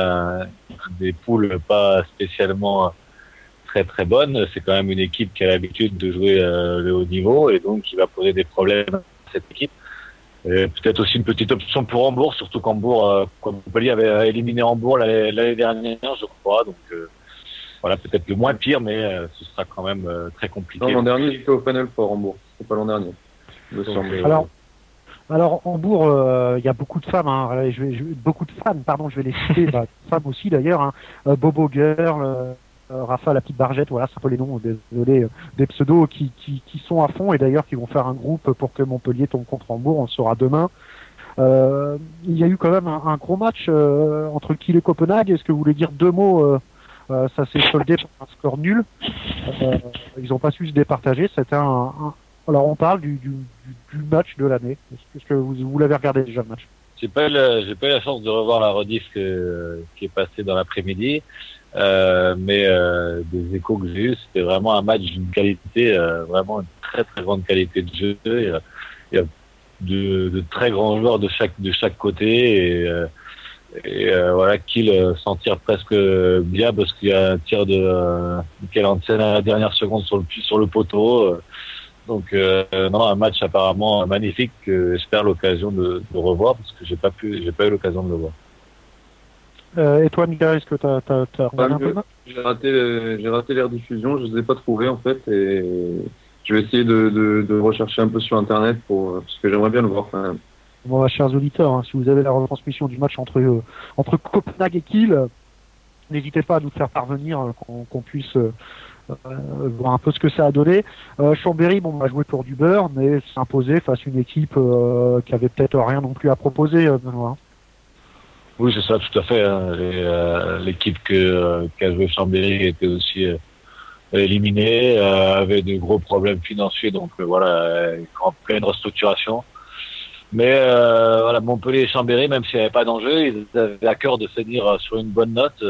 Speaker 5: des poules pas spécialement très très bonnes, c'est quand même une équipe qui a l'habitude de jouer le haut niveau, et donc qui va poser des problèmes à cette équipe. Et peut-être aussi une petite option pour Hambourg, surtout qu'Hambourg, comme Montpellier avait éliminé Hambourg l'année dernière, je crois. Donc voilà, peut-être le moins pire, mais ce sera quand même très compliqué.
Speaker 1: Non, l'an dernier, il était au Final Four Hambourg. C'est pas l'an dernier.
Speaker 4: Alors Hambourg, il y a beaucoup de femmes, hein. Beaucoup de fans, pardon, je vais les citer, femmes aussi d'ailleurs, hein. Bobo Girl, Rafa la petite Bargette, voilà, c'est un peu les noms, désolé, des pseudos qui sont à fond et d'ailleurs qui vont faire un groupe pour que Montpellier tombe contre Hambourg, on le saura demain. Il y a eu quand même un gros match entre Kiel et Copenhague. Est-ce que vous voulez dire deux mots? Ça s'est soldé par un score nul. Ils n'ont pas su se départager. C'était alors on parle du match de l'année. Est-ce que vous l'avez regardé déjà le match?
Speaker 5: J'ai pas eu la chance de revoir la rediff qui est passée dans l'après-midi, mais des échos que j'ai eu, c'était vraiment un match d'une qualité, vraiment une très très grande qualité de jeu. Il y a de très grands joueurs de chaque côté et voilà, Kiel s'en tire presque bien parce qu'il y a un tir de Michael Hansen à la dernière seconde sur le poteau. Donc non, un match apparemment magnifique que j'espère l'occasion de revoir parce que j'ai pas eu l'occasion de le voir.
Speaker 4: Et toi, Mika, est-ce que t'as regardé un peu?
Speaker 1: J'ai raté les rediffusions, je les ai pas trouvées en fait, et je vais essayer de rechercher un peu sur internet parce que j'aimerais bien le voir quand même.
Speaker 4: Bon, chers auditeurs, hein, si vous avez la retransmission du match entre Copenhague et Kiel, n'hésitez pas à nous faire parvenir, qu'on puisse voir un peu ce que ça a donné. Chambéry, a joué pour du beurre, mais s'est imposé face à une équipe qui avait peut-être rien non plus à proposer, Benoît.
Speaker 5: Oui, c'est ça, tout à fait. Hein. L'équipe qu'a joué Chambéry était aussi éliminée, avait de gros problèmes financiers, donc voilà, en pleine restructuration. Mais voilà, Montpellier et Chambéry, même s'il n'y avait pas d'enjeu, ils avaient à cœur de finir sur une bonne note.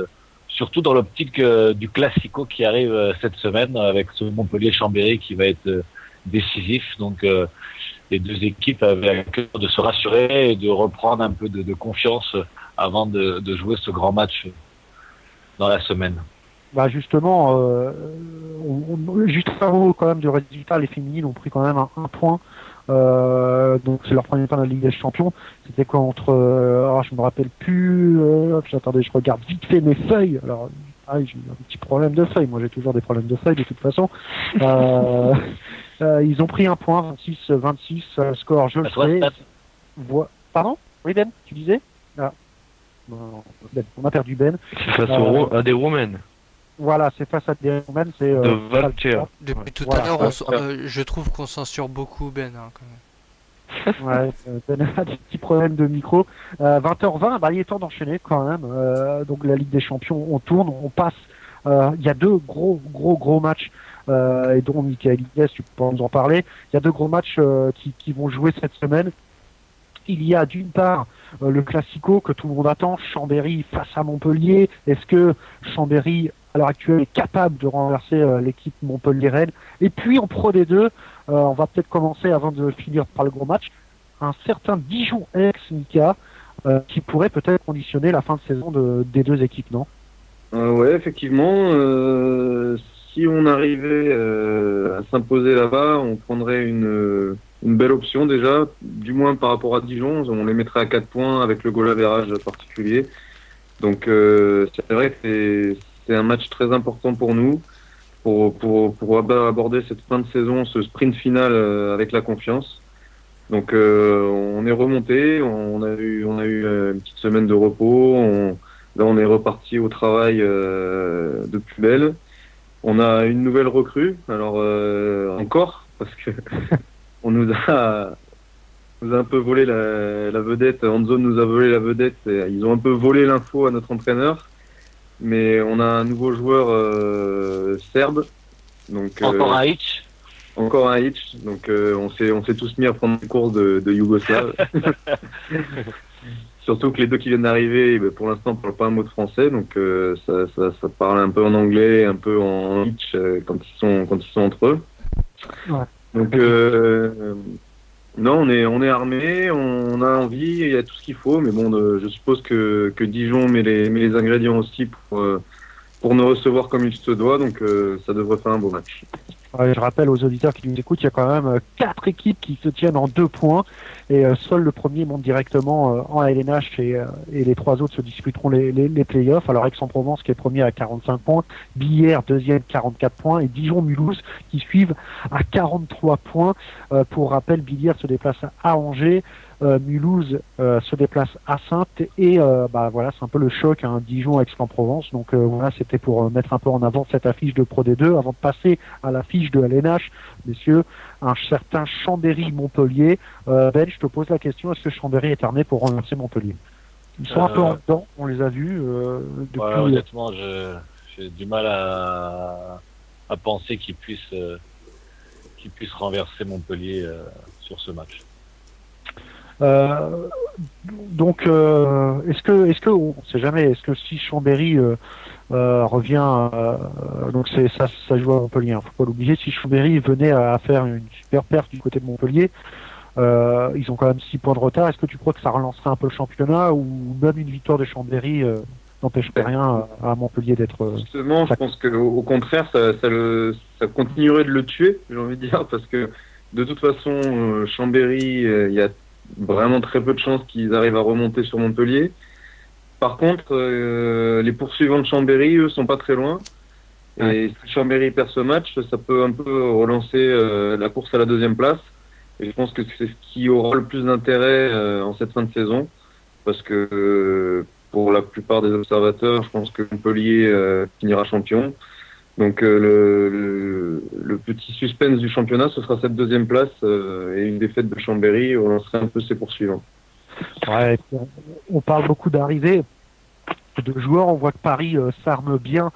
Speaker 5: Surtout dans l'optique du Classico qui arrive cette semaine avec ce Montpellier-Chambéry qui va être décisif. Donc les deux équipes avaient à cœur de se rassurer et de reprendre un peu de confiance avant de jouer ce grand match dans la semaine.
Speaker 4: Bah justement, juste un mot quand même du résultat, les féminines ont pris quand même un point. Donc c'est leur premier point de la Ligue des Champions. C'était contre, je me rappelle plus. Attendez, je regarde vite fait mes feuilles. Alors, j'ai un petit problème de feuilles. Moi, j'ai toujours des problèmes de feuilles de toute façon. Ils ont pris un point, 26-26, score. Je le ferai. Pardon? Oui Ben, tu disais? Ah. Non, Ben, on a perdu Ben.
Speaker 7: C'est face à des Roumaines.
Speaker 4: Voilà, c'est face à des Roumaines, c'est
Speaker 7: de Valtier.
Speaker 8: Depuis tout à l'heure, je trouve qu'on censure beaucoup Ben, hein, quand même.
Speaker 4: Ouais, Ben a des petits problèmes de micro. 20h20, il est temps d'enchaîner quand même. Donc la Ligue des Champions, on tourne, on passe. Il y a deux gros matchs, et dont Michael Iglesias, tu peux nous en parler. Il y a deux gros matchs qui vont jouer cette semaine. Il y a d'une part le Classico que tout le monde attend, Chambéry face à Montpellier. Est-ce que Chambéry, à l'heure actuelle, est capable de renverser l'équipe Montpellier-Rennes? Et puis en Pro D2, on va peut-être commencer avant de finir par le gros match, un certain Dijon ex-Mika qui pourrait peut-être conditionner la fin de saison des deux équipes, non?
Speaker 1: Ouais, effectivement. Si on arrivait à s'imposer là-bas, on prendrait une belle option déjà, du moins par rapport à Dijon. On les mettrait à 4 points avec le goal average particulier. Donc c'est vrai que c'est un match très important pour nous, pour aborder cette fin de saison, ce sprint final avec la confiance. Donc on est remonté, on a eu une petite semaine de repos, là on est reparti au travail de plus belle. On a une nouvelle recrue, alors encore, parce que on nous a un peu volé la vedette, Enzo nous a volé la vedette, et ils ont un peu volé l'info à notre entraîneur, mais on a un nouveau joueur serbe. Donc,
Speaker 5: encore un hitch.
Speaker 1: Encore un hitch, donc on s'est tous mis à prendre des courses de Yougoslav. Surtout que les deux qui viennent d'arriver, pour l'instant, ne parlent pas un mot de français, donc ça parle un peu en anglais, un peu en hitch quand ils sont entre eux.
Speaker 4: Ouais.
Speaker 1: Donc non, on est armé, on a envie, il y a tout ce qu'il faut, mais bon, je suppose que Dijon met les ingrédients aussi pour nous recevoir comme il se doit, donc ça devrait faire un beau match.
Speaker 4: Je rappelle aux auditeurs qui nous écoutent, il y a quand même 4 équipes qui se tiennent en 2 points et seul le premier monte directement en LNH et les 3 autres se disputeront les playoffs. Alors Aix-en-Provence qui est premier à 45 points, Billère deuxième 44 points et Dijon-Mulhouse qui suivent à 43 points. Pour rappel, Billère se déplace à Angers, Mulhouse se déplace à Saintes et voilà, c'est un peu le choc, hein, Dijon-Aix-en-Provence. Donc voilà, c'était pour mettre un peu en avant cette affiche de Pro D2 avant de passer à l'affiche de LNH, messieurs, un certain Chambéry-Montpellier. Ben, je te pose la question, est-ce que Chambéry est armé pour renverser Montpellier? Ils sont un peu en dedans, on les a vus. Depuis...
Speaker 5: Ouais, honnêtement, j'ai du mal à penser qu'ils puissent renverser Montpellier sur ce match.
Speaker 4: Donc, est-ce que on sait jamais, est-ce que si Chambéry revient, donc ça joue à Montpellier, hein, faut pas l'oublier, si Chambéry venait à faire une super perte du côté de Montpellier, ils ont quand même 6 points de retard, est-ce que tu crois que ça relancerait un peu le championnat ou même une victoire de Chambéry n'empêcherait rien à Montpellier d'être...
Speaker 1: Justement, je pense qu'au contraire, ça continuerait de le tuer, j'ai envie de dire, parce que de toute façon, Chambéry, il y a vraiment très peu de chances qu'ils arrivent à remonter sur Montpellier. Par contre, les poursuivants de Chambéry, eux, sont pas très loin. Et si Chambéry perd ce match, ça peut un peu relancer la course à la 2e place. Et je pense que c'est ce qui aura le plus d'intérêt en cette fin de saison. Parce que pour la plupart des observateurs, je pense que Montpellier finira champion. Donc le petit suspense du championnat, ce sera cette 2e place et une défaite de Chambéry relancerait un peu ses poursuivants.
Speaker 4: Ouais, on parle beaucoup d'arrivées de joueurs, on voit que Paris s'arme bien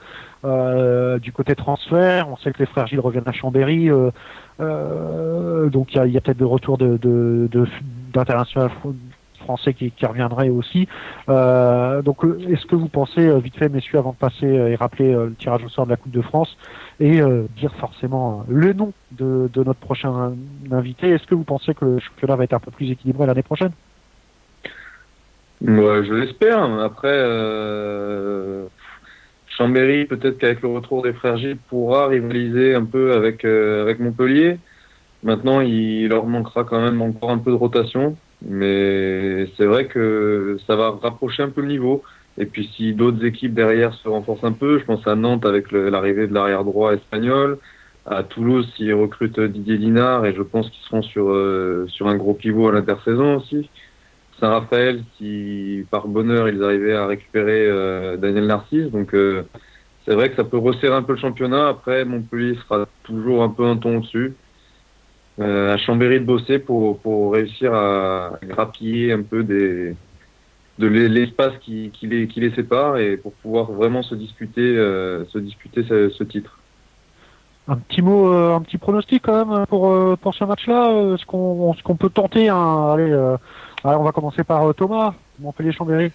Speaker 4: du côté transfert, on sait que les frères Gilles reviennent à Chambéry, donc il y a peut-être des retours d'international français qui reviendrait aussi. Donc, est-ce que vous pensez, vite fait, messieurs, avant de passer et rappeler le tirage au sort de la Coupe de France et dire forcément le nom de notre prochain invité, est-ce que vous pensez que le championnat va être un peu plus équilibré l'année prochaine?
Speaker 1: Ouais, je l'espère. Après, Chambéry, peut-être qu'avec le retour des frères Gilles, pourra rivaliser un peu avec Montpellier. Maintenant, il leur manquera quand même encore un peu de rotation. Mais c'est vrai que ça va rapprocher un peu le niveau. Et puis si d'autres équipes derrière se renforcent un peu, je pense à Nantes avec l'arrivée de l'arrière droit espagnol, à Toulouse s'ils recrutent Didier Dinard et je pense qu'ils seront sur un gros pivot à l'intersaison aussi. Saint-Raphaël, si par bonheur ils arrivaient à récupérer Daniel Narcisse, donc c'est vrai que ça peut resserrer un peu le championnat. Après Montpellier sera toujours un peu un ton au-dessus. À Chambéry de bosser pour réussir à grappiller un peu de l'espace qui les sépare et pour pouvoir vraiment se disputer ce titre.
Speaker 4: Un petit mot, un petit pronostic quand même pour ce match-là. Est-ce qu'on peut tenter allez, on va commencer par Thomas, Montpellier-Chambéry.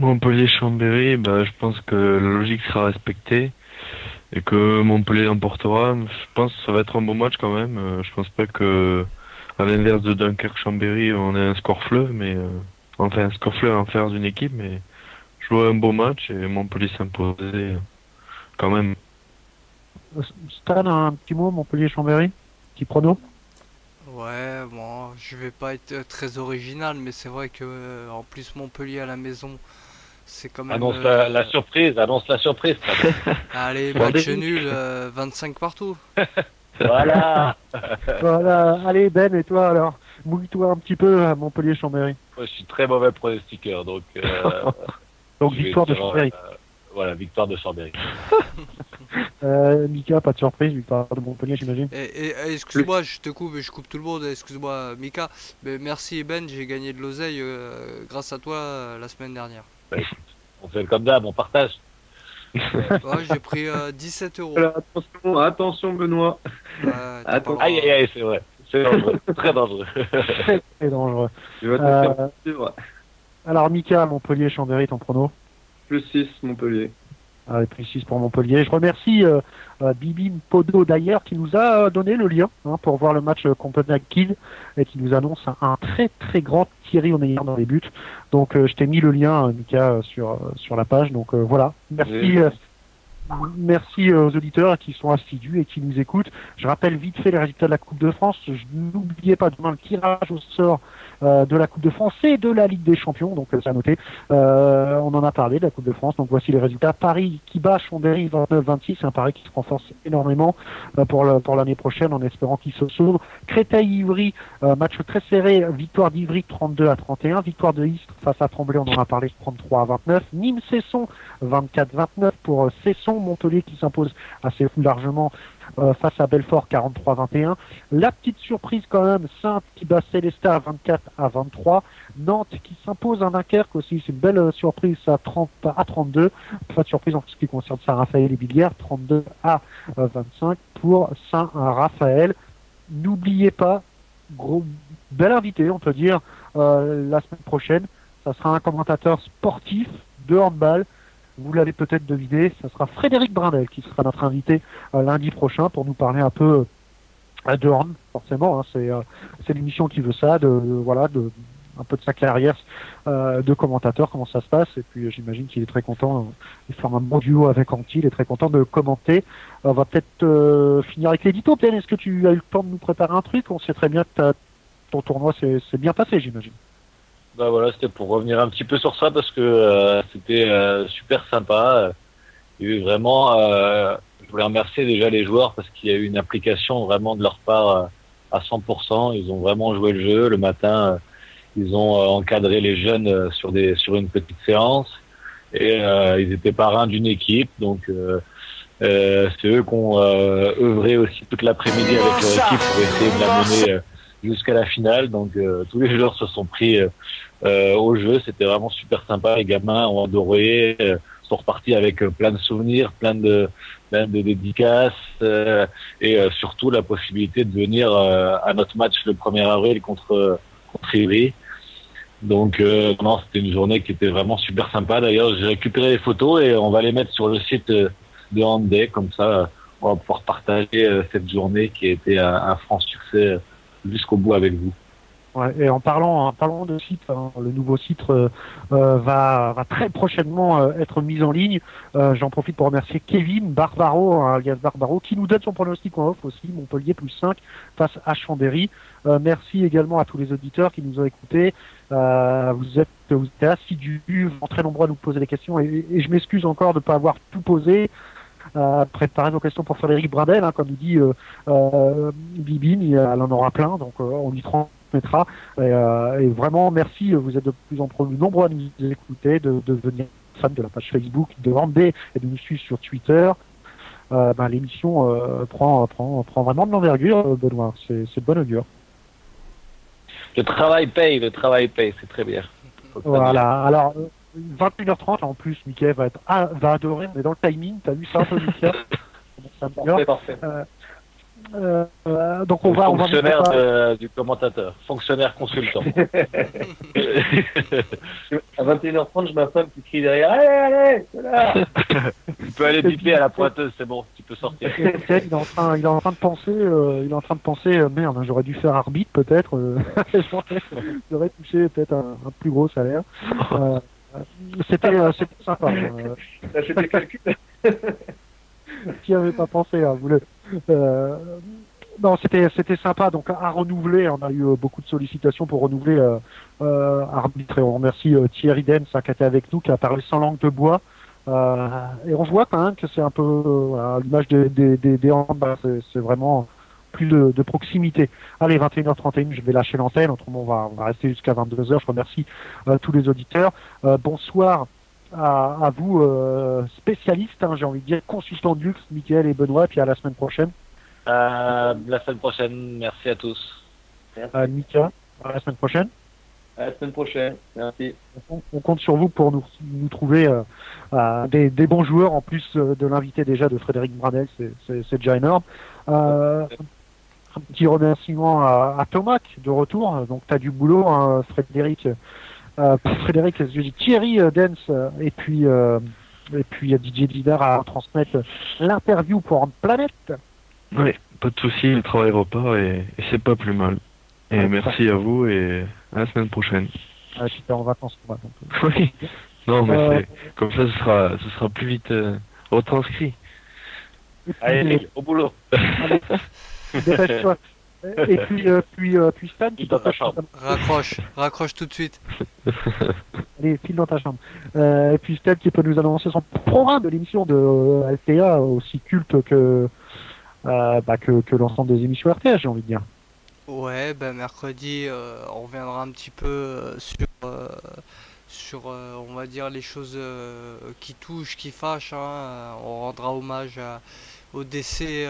Speaker 7: Montpellier-Chambéry, je pense que la logique sera respectée. Et que Montpellier l'emportera. Je pense que ça va être un bon match quand même. Je pense pas que, à l'inverse de Dunkerque-Chambéry, on ait un score fleuve, mais enfin un score fleuve en faire d'une équipe, mais je vois un beau match et Montpellier s'imposer quand même.
Speaker 4: Stan, un petit mot, Montpellier-Chambéry, petit prono.
Speaker 8: Ouais, bon, je vais pas être très original, mais c'est vrai que en plus Montpellier à la maison. C'est quand même.
Speaker 5: Annonce la surprise.
Speaker 8: Allez, match nul, 25 partout.
Speaker 5: Voilà.
Speaker 4: Voilà. Allez, Ben, et toi alors? Mouille-toi un petit peu à Montpellier-Chambéry.
Speaker 5: Moi, je suis très mauvais pronostiqueur, donc.
Speaker 4: Donc victoire de Chambéry.
Speaker 5: Voilà, victoire de Chambéry.
Speaker 4: Mika, pas de surprise, victoire de Montpellier, j'imagine.
Speaker 8: Et excuse-moi, je te coupe, je coupe tout le monde. Excuse-moi, Mika. Mais merci Ben, j'ai gagné de l'oseille grâce à toi la semaine dernière.
Speaker 5: Bah, écoute, on fait comme d'hab, on partage.
Speaker 8: Ouais, j'ai pris 17 €.
Speaker 1: Attention Benoît.
Speaker 5: Aïe, c'est vrai. C'est dangereux, très dangereux.
Speaker 4: Très dangereux.
Speaker 1: Tu vas te faire suivre.
Speaker 4: Alors Mika, Montpellier-Chambéry, ton prono?
Speaker 1: +6 Montpellier.
Speaker 4: Précise pour Montpellier. Je remercie Bibim Podo d'ailleurs qui nous a donné le lien pour voir le match Copenhague et qui nous annonce un très très grand Thierry Omeyer dans les buts. Donc je t'ai mis le lien, Mika, sur la page. Donc voilà. Merci. merci aux auditeurs qui sont assidus et qui nous écoutent. Je rappelle vite fait les résultats de la Coupe de France. N'oubliez pas demain le tirage au sort de la Coupe de France et de la Ligue des Champions. Donc ça a noté. On en a parlé de la Coupe de France. Donc voici les résultats. Paris qui bat Chambéry 29-26. Un Paris qui se renforce énormément pour l'année prochaine en espérant qu'il se sauve. Créteil-Ivry, match très serré. Victoire d'Ivry 32-31. Victoire de Istres face à Tremblay, on en a parlé, 33-29. Nîmes-Cesson 24-29 pour Cesson. Montpellier qui s'impose assez largement face à Belfort 43-21. La petite surprise quand même, Saintes qui bat Célestat 24-23. Nantes qui s'impose à Dunkerque aussi, c'est une belle surprise à 32. Pas de surprise en ce qui concerne Saint-Raphaël et Billière, 32-25 pour Saint-Raphaël. N'oubliez pas, bel invité on peut dire, la semaine prochaine, ça sera un commentateur sportif de handball. Vous l'avez peut-être deviné, ça sera Frédéric Brindel qui sera notre invité lundi prochain pour nous parler un peu de hand, forcément. Hein, c'est l'émission qui veut ça, un peu de sa carrière de commentateur, comment ça se passe. Et puis j'imagine qu'il est très content. Il fait un bon duo avec Antti, il est très content de commenter. On va peut-être finir avec l'édito. Ben, est-ce que tu as eu le temps de nous préparer un truc? On sait très bien que ton tournoi s'est bien passé, j'imagine.
Speaker 5: Bah voilà, c'était pour revenir un petit peu sur ça parce que c'était super sympa. Il y a eu vraiment, je voulais remercier déjà les joueurs parce qu'il y a eu une application vraiment de leur part à 100%. Ils ont vraiment joué le jeu. Le matin, ils ont encadré les jeunes sur une petite séance et ils étaient parrains d'une équipe. Donc c'est eux qui ont œuvré aussi toute l'après-midi avec leur équipe pour essayer de la mener jusqu'à la finale. Donc tous les joueurs se sont pris au jeu, c'était vraiment super sympa. Les gamins ont adoré, sont repartis avec plein de souvenirs, plein de dédicaces et surtout la possibilité de venir à notre match le 1er avril contre Ivry. Donc non, c'était une journée qui était vraiment super sympa. D'ailleurs, j'ai récupéré les photos et on va les mettre sur le site de Handday, comme ça on va pouvoir partager cette journée qui a été un franc succès jusqu'au bout avec vous.
Speaker 4: Ouais, et en parlant de site, hein, le nouveau site va très prochainement être mis en ligne. J'en profite pour remercier Kevin Barbaro, alias Barbaro, qui nous donne son pronostic en off aussi, Montpellier +5 face à Chambéry. Merci également à tous les auditeurs qui nous ont écoutés. Vous êtes assidus, très nombreux à nous poser des questions, et je m'excuse encore de ne pas avoir tout posé. Préparer nos questions pour Frédéric Brindel, hein, comme nous dit Bibine, elle en aura plein, donc on lui transmettra. Et vraiment, merci, vous êtes de plus en plus nombreux à nous écouter, de devenir fan de la page Facebook de Handday et de nous suivre sur Twitter. L'émission prend vraiment de l'envergure, Benoît, c'est de bonne augure.
Speaker 5: Le travail paye, c'est très bien.
Speaker 4: Voilà, alors 21h30 en plus, Mickey va adorer, on est dans le timing, t'as vu ça un peu, Mickey?
Speaker 6: Parfait.
Speaker 4: Donc on va
Speaker 5: fonctionnaire du commentateur, fonctionnaire consultant.
Speaker 6: À 21h30, je ma femme qui crie derrière, allez, c'est là.
Speaker 5: Tu peux aller piper à la pointeuse, c'est bon, tu peux sortir.
Speaker 4: Il est en train de penser, merde, j'aurais dû faire arbitre peut-être, j'aurais touché peut-être un plus gros salaire. C'était sympa.
Speaker 6: T'as fait tes calculs.
Speaker 4: Qui avait pas pensé à vous non, c'était sympa, donc à renouveler. On a eu beaucoup de sollicitations pour renouveler arbitre, et on remercie Thierry Dens qui était avec nous, qui a parlé sans langue de bois. Et on voit quand même que c'est un peu à l'image des handballs, c'est vraiment plus de proximité. Allez, 21h31, je vais lâcher l'antenne, autrement on va rester jusqu'à 22h. Je remercie tous les auditeurs. Bonsoir à vous, spécialistes, hein, j'ai envie de dire, consultants de luxe, Mickaël et Benoît, puis à la semaine prochaine.
Speaker 5: La semaine prochaine, merci à tous.
Speaker 4: Mika, à la semaine prochaine.
Speaker 6: À la semaine prochaine, merci.
Speaker 4: On compte sur vous pour nous trouver des bons joueurs, en plus de l'invité déjà de Frédéric Brindel, c'est déjà énorme. Un petit remerciement à Thomas, de retour, donc tu as du boulot, hein, Frédéric, je dis Thierry Dens, et puis DJ Didar à transmettre l'interview pour Hand Planet.
Speaker 7: Oui, pas de souci, le travail repart et c'est pas plus mal. Et merci à vous et à la semaine prochaine.
Speaker 4: J'étais en vacances, moi.
Speaker 7: Oui. Non, mais comme ça, ce sera plus vite retranscrit.
Speaker 5: Allez, mec, au boulot.
Speaker 4: Allez, dépêche-toi. Et puis Stan,
Speaker 5: File dans ta chambre.
Speaker 8: Raccroche tout de suite.
Speaker 4: Allez, file dans ta chambre. Et puis Stan qui peut nous annoncer son programme de l'émission de LTA, aussi culte que l'ensemble des émissions RTS, j'ai envie de dire.
Speaker 8: Ouais, ben mercredi, on reviendra un petit peu sur on va dire les choses qui touchent, qui fâchent. Hein. On rendra hommage aux décès,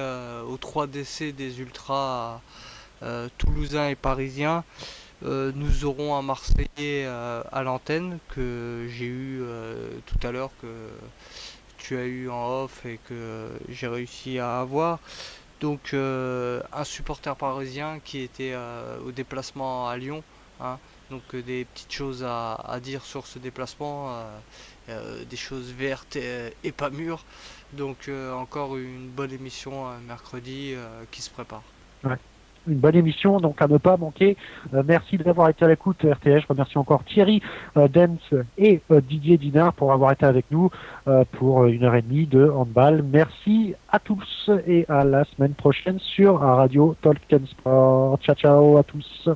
Speaker 8: aux 3 décès des ultras toulousains et parisiens. Nous aurons un Marseillais à l'antenne que j'ai eu tout à l'heure, que tu as eu en off et que j'ai réussi à avoir. Donc un supporter parisien qui était au déplacement à Lyon. Hein. Donc des petites choses à dire sur ce déplacement, des choses vertes et pas mûres. Donc encore une bonne émission mercredi qui se prépare.
Speaker 4: Ouais. Une bonne émission, donc à ne pas manquer. Merci d'avoir été à l'écoute RTS. Je remercie encore Thierry, Dance et Didier Dinard pour avoir été avec nous pour 1h30 de handball. Merci à tous et à la semaine prochaine sur Radio Talk and Sport. Ciao ciao à tous.